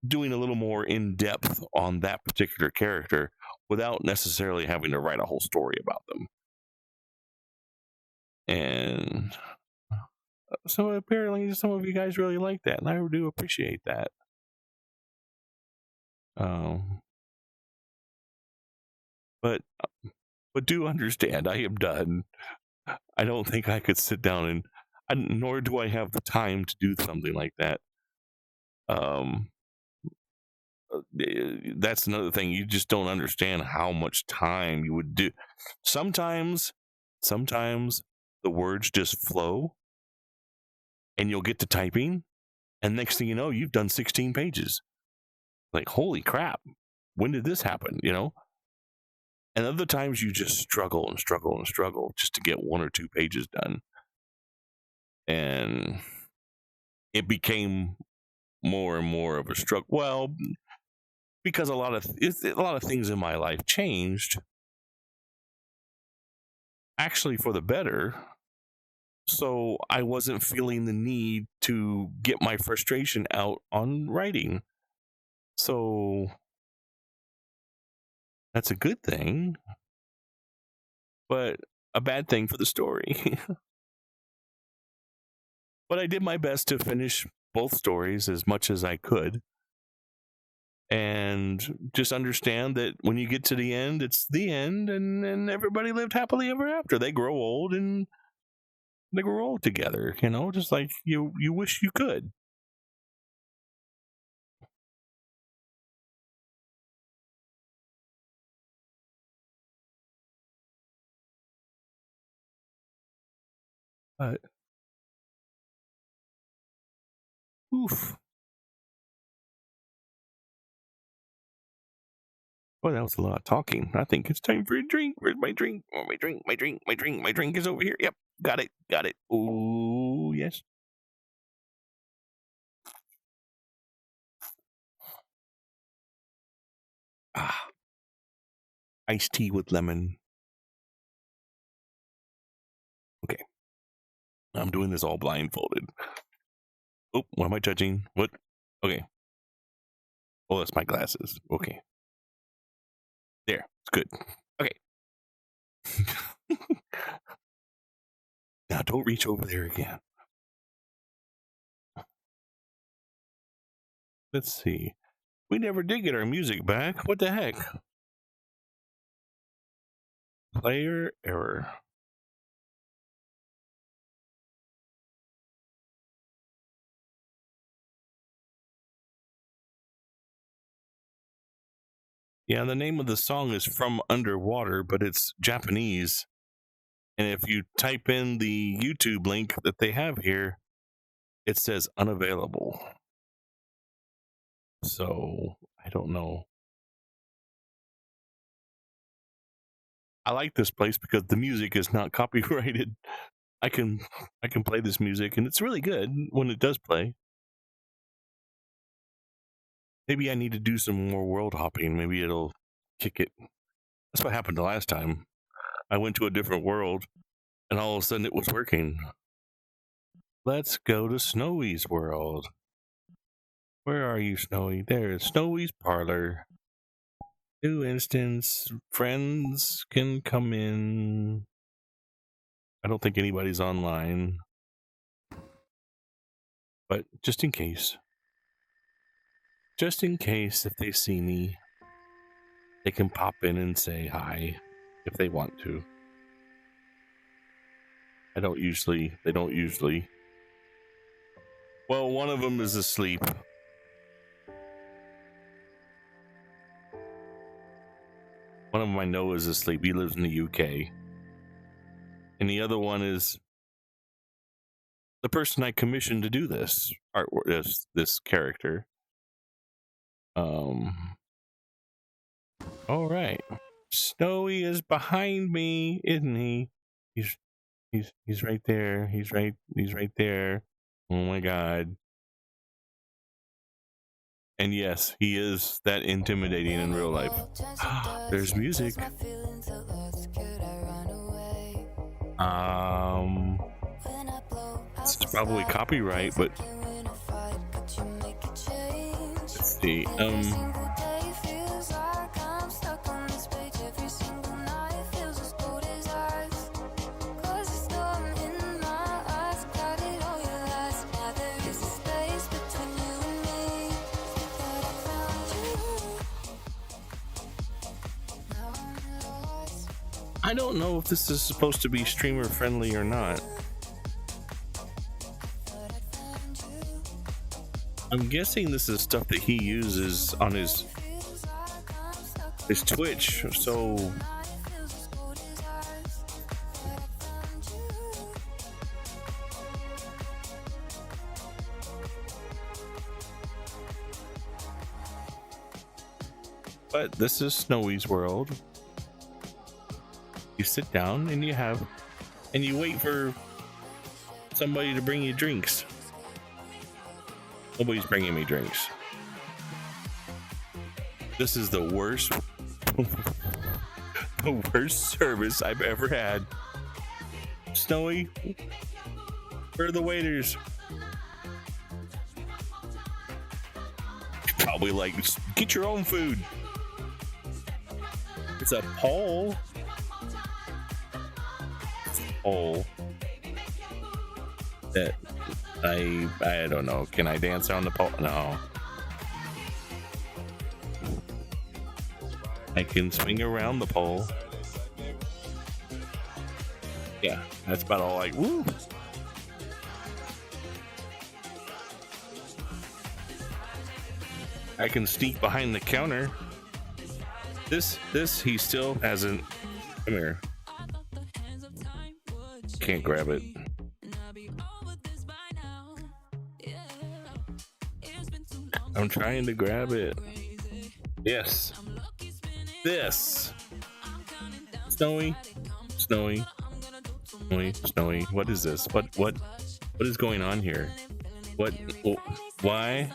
doing a little more in depth on that particular character without necessarily having to write a whole story about them. And so apparently some of you guys really like that, and I do appreciate that. Um, but do understand, I am done. I don't think I could sit down nor do I have the time to do something like that. Um, that's another thing. You just don't understand how much time you would do. Sometimes, sometimes the words just flow, and you'll get to typing, and next thing you know, you've done 16 pages. Like, holy crap! When did this happen? And other times you just struggle and struggle and struggle just to get 1 or 2 pages done. And it became more and more of a struggle. Well, because a lot of things in my life changed, actually for the better. So I wasn't feeling the need to get my frustration out on writing. So that's a good thing, but a bad thing for the story. But I did my best to finish both stories as much as I could. And just understand that when you get to the end, it's the end, and everybody lived happily ever after. They grow old and they grow old together, just like you wish you could. But oof. Well, that was a lot of talking. I think it's time for a drink. Where's my drink? Oh, my drink, my drink, my drink, my drink is over here. Yep, got it, got it. Oh, yes. Ah, iced tea with lemon. Okay. I'm doing this all blindfolded. Oh, what am I judging? What? Okay. Oh, that's my glasses. Okay. There. It's good. Okay. Now don't reach over there again. Let's see. We never did get our music back. What the heck? Player error. Yeah, the name of the song is From Underwater, but it's Japanese. And if you type in the YouTube link that they have here, it says unavailable. So, I don't know. I like this place because the music is not copyrighted. I can play this music and it's really good when it does play. Maybe I need to do some more world hopping. Maybe it'll kick it. That's what happened the last time. I went to a different world and all of a sudden it was working. Let's go to Snowy's world. Where are you, Snowy? There's Snowy's parlor. New instance. Friends can come in. I don't think anybody's online. But just in case. Just in case if they see me, they can pop in and say hi if they want to. They don't usually. Well, one of them is asleep. One of them I know is asleep. He lives in the UK. And the other one is the person I commissioned to do this artwork, this character. All right. Snowy is behind me, isn't he? He's right there. He's right there. Oh my god. And yes, he is that intimidating in real life. There's music. It's probably copyright, but let's see. I don't know if this is supposed to be streamer friendly or not. I'm guessing this is stuff that he uses on his Twitch, so but this is Snowy's world. You sit down and you wait for somebody to bring you drinks. Nobody's bringing me drinks. This is the worst service I've ever had. Snowy, where are the waiters? Probably like, get your own food. It's a pole. That I don't know. Can I dance on the pole? No. I can swing around the pole. Yeah, that's about all I. Woo! I can sneak behind the counter. This he still hasn't. Come here. Can't grab it. I'm trying to grab it. Yes. This. Snowy. Snowy. Snowy. Snowy. What is this? What is going on here? What? Why?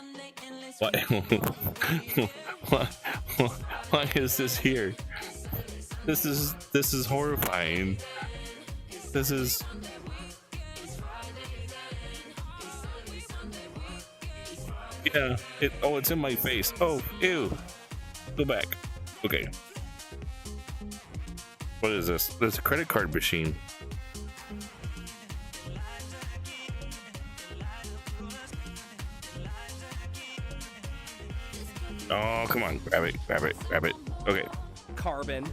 Why is this here? This is horrifying. This is. Yeah. It's in my face. Oh, ew. Go back. Okay. What is this? There's a credit card machine. Oh, come on. Grab it. Grab it. Grab it. Okay. Carbon.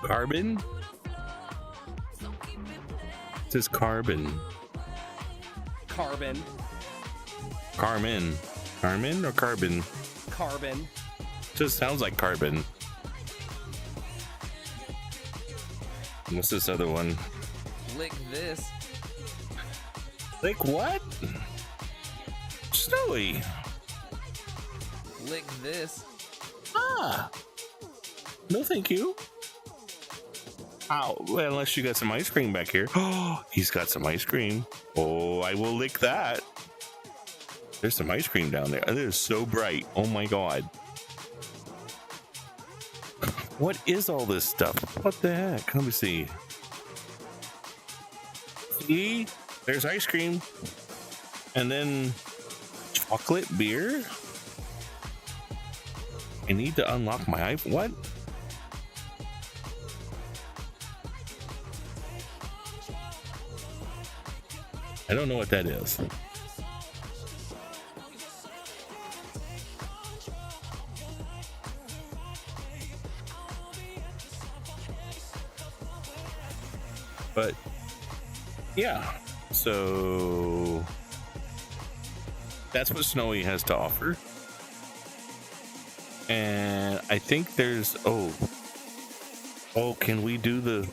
Carbon? It says carbon. Carbon. Carmen. Carmen or carbon? Carbon. Just sounds like carbon. What's this other one? Lick this. Lick what? Snowy. Lick this. Ah. No, thank you. Oh, well, unless you got some ice cream back here. Oh, he's got some ice cream. Oh, I will lick that. There's some ice cream down there. It is so bright. Oh my god. What is all this stuff? What the heck? Let me see. See? There's ice cream. And then chocolate beer. I need to unlock my iPhone. What? I don't know what that is. But yeah, so that's what Snowy has to offer. And I think there's oh, can we do the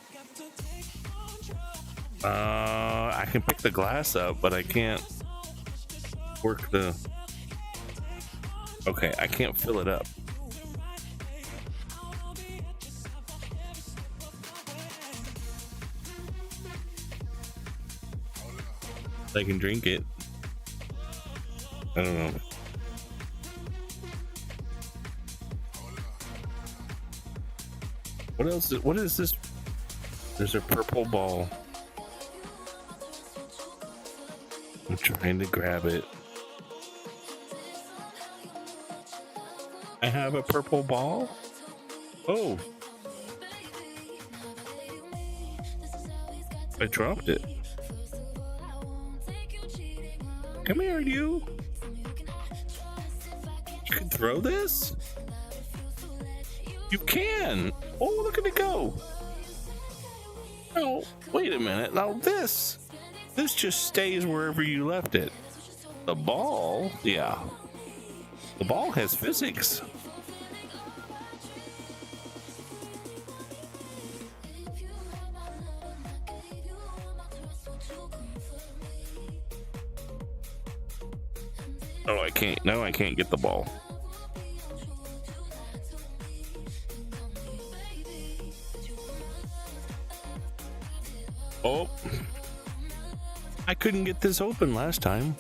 I can pick the glass up, but I can't work the okay, I can't fill it up. I can drink it. I don't know. What else? What is this? There's a purple ball. I'm trying to grab it. I have a purple ball? Oh. I dropped it. Come here, you. You can throw this? You can. Oh, look at it go. Oh, wait a minute. Now this just stays wherever you left it. The ball, yeah. The ball has physics. Oh, I can't. No, I can't get the ball. Oh, I couldn't get this open last time.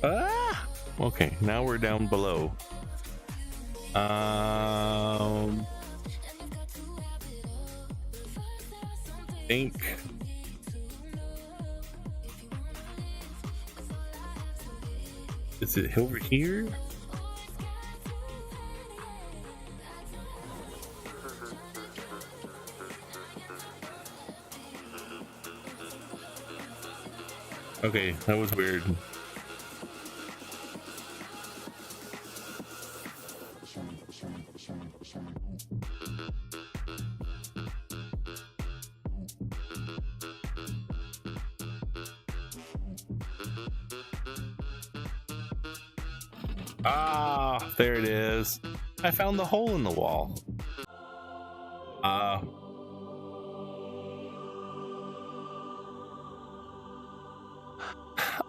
Ah, okay. Now we're down below. Think. Is it over here? Okay, that was weird. Ah, there it is. I found the hole in the wall.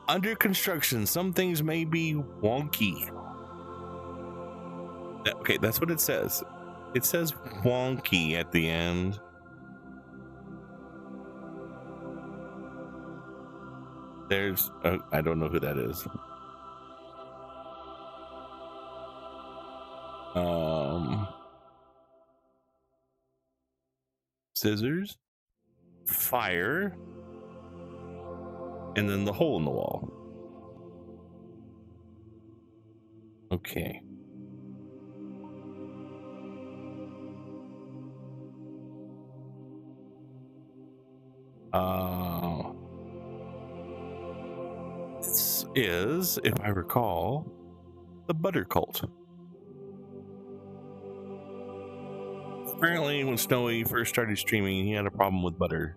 Under construction, some things may be wonky. Okay, that's what it says. It says wonky at the end. There's, I don't know who that is. Scissors, fire, and then the hole in the wall. Okay. This is, if I recall, the butter cult. Apparently, when Snowy first started streaming, he had a problem with butter.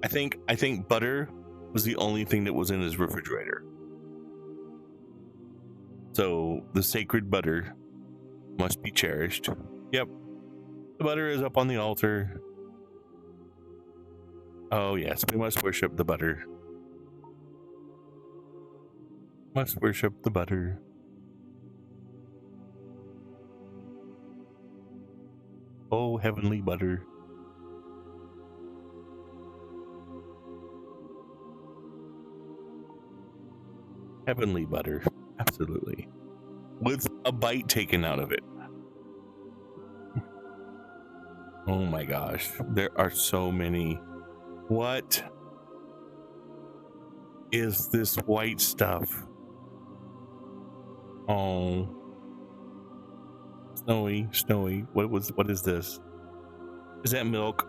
I think butter was the only thing that was in his refrigerator. So the sacred butter must be cherished. Yep. The butter is up on the altar. Oh yes, we must worship the butter. Must worship the butter. Oh, heavenly butter. Heavenly butter. Absolutely. With a bite taken out of it. Oh my gosh. There are so many. What is this white stuff? Oh. Snowy. What is this? Is that milk?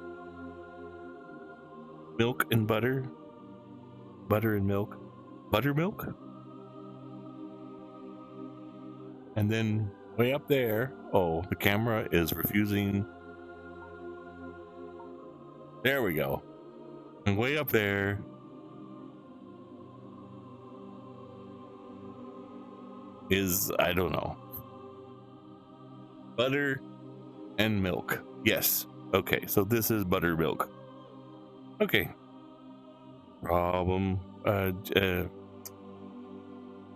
Milk and butter? Butter and milk? Buttermilk? And then way up there, oh, the camera is refusing. There we go. And way up there is, I don't know, butter and milk. Yes. Okay, so this is buttermilk. Okay. Problem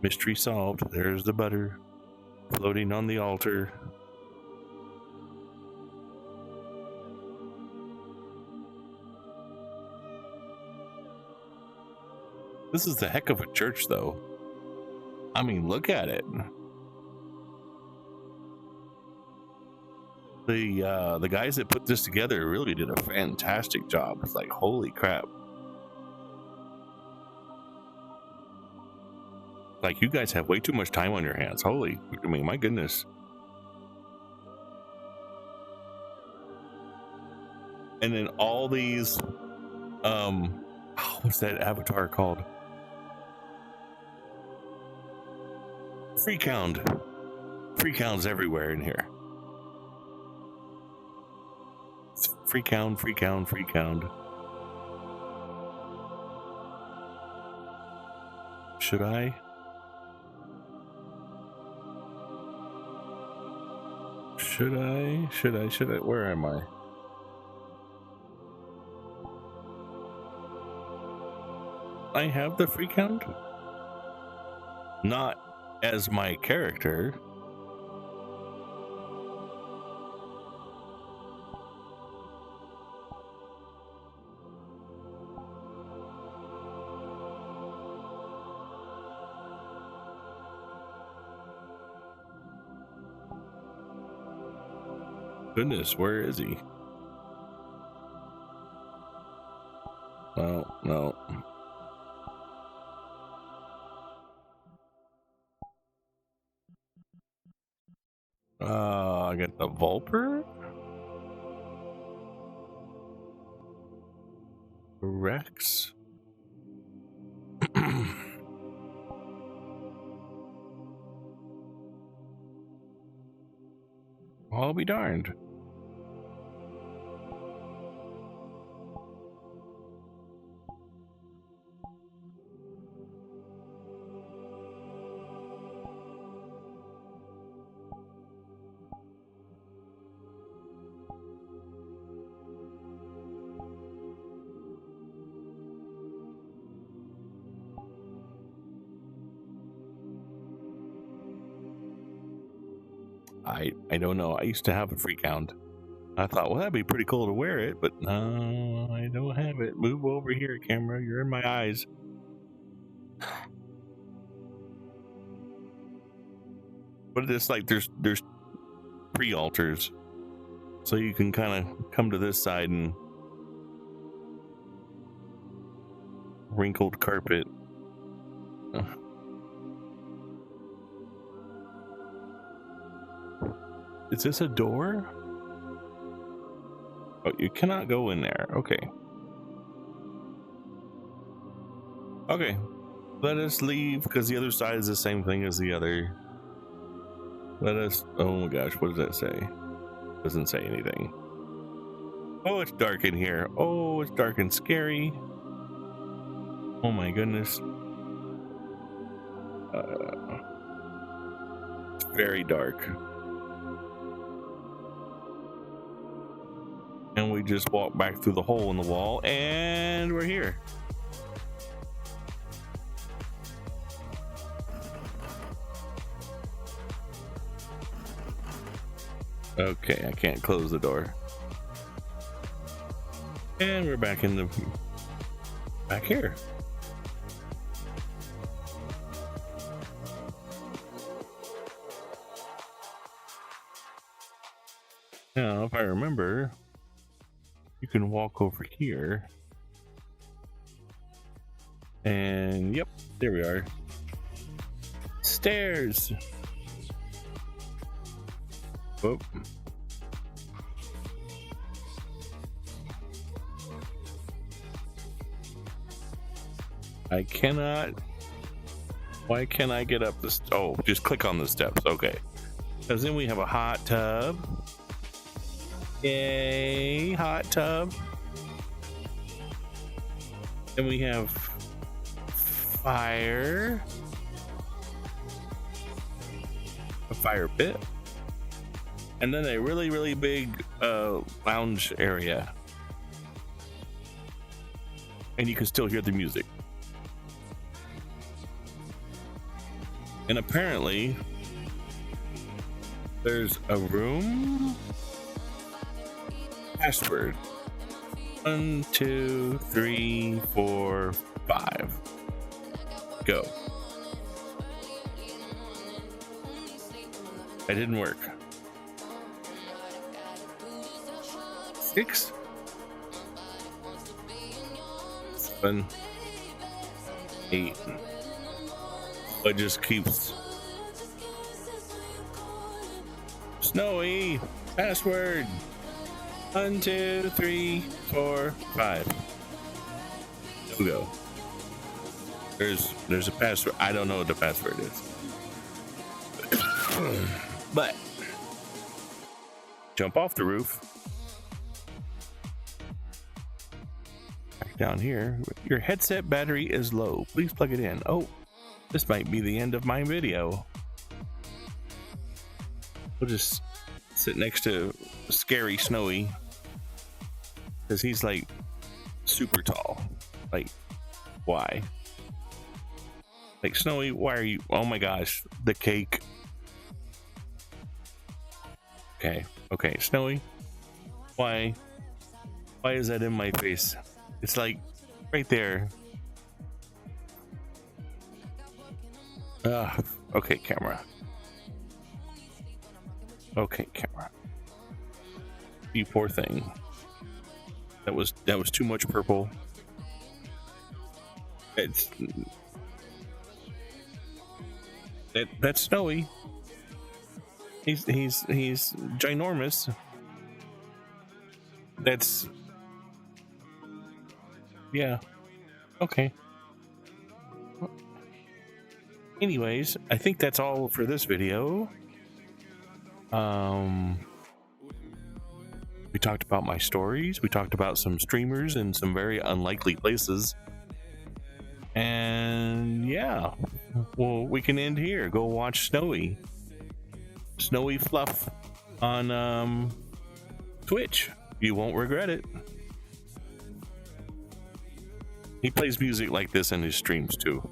mystery solved. There's the butter floating on the altar. This is the heck of a church, though. I mean, look at it. The guys that put this together really did a fantastic job. It's like, holy crap. Like, you guys have way too much time on your hands. I mean, my goodness. And then all these, what's that avatar called? Freakhounds everywhere in here. Freakhound. Should I? Where am I? I have the Freakhound? Not as my character. Goodness, where is he? Oh, no. I got the Vulper? Rex. I'll be darned. I don't know. I used to have a freak hound. I thought, well, that'd be pretty cool to wear it, but no, I don't have it. Move over here, camera. You're in my eyes. But it's like there's pre-alters, so you can kind of come to this side and wrinkled carpet. Is this a door? Oh, you cannot go in there. Okay. Okay. Let us leave because the other side is the same thing as the other. Let us. Oh my gosh, what does that say? Doesn't say anything. Oh, it's dark in here. Oh, it's dark and scary. Oh my goodness. It's very dark. And we just walk back through the hole in the wall and we're here. Okay, I can't close the door. And we're back in the back here. Now, if I remember, you can walk over here. And yep, there we are. Stairs. Whoop. I cannot. Why can't I get up this? Oh, just click on the steps. Okay. Because then we have a hot tub. Yay, hot tub. Then we have fire. A fire pit. And then a really, really big lounge area. And you can still hear the music. And apparently, there's a room. Password. 1, 2, 3, 4, 5. Go. That didn't work. 6, 7, 8. It just keeps. Snowy. Password. 1, 2, 3, 4, 5. There we go. There's a password. I don't know what the password is. But jump off the roof. Back down here. Your headset battery is low. Please plug it in. Oh, this might be the end of my video. We'll just sit next to scary Snowy. Because he's like super tall. Like, why? Like, Snowy, why are you? Oh my gosh, the cake. Okay, Snowy, why is that in my face? It's like right there. Okay, camera. Okay, camera. You poor thing. That was too much purple. That's Snowy. He's ginormous. Yeah. Okay. Anyways, I think that's all for this video. We talked about my stories. We talked about some streamers in some very unlikely places. And yeah, well, we can end here. Go watch Snowy Fluff on Twitch. You won't regret it. He plays music like this in his streams too.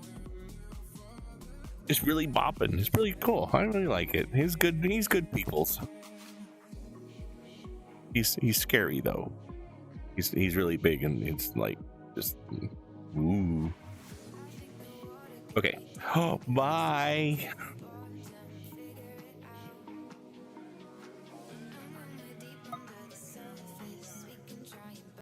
It's really bopping. It's really cool. I really like it. He's good peoples. He's scary though. He's really big and it's like just ooh. Okay. Oh, bye.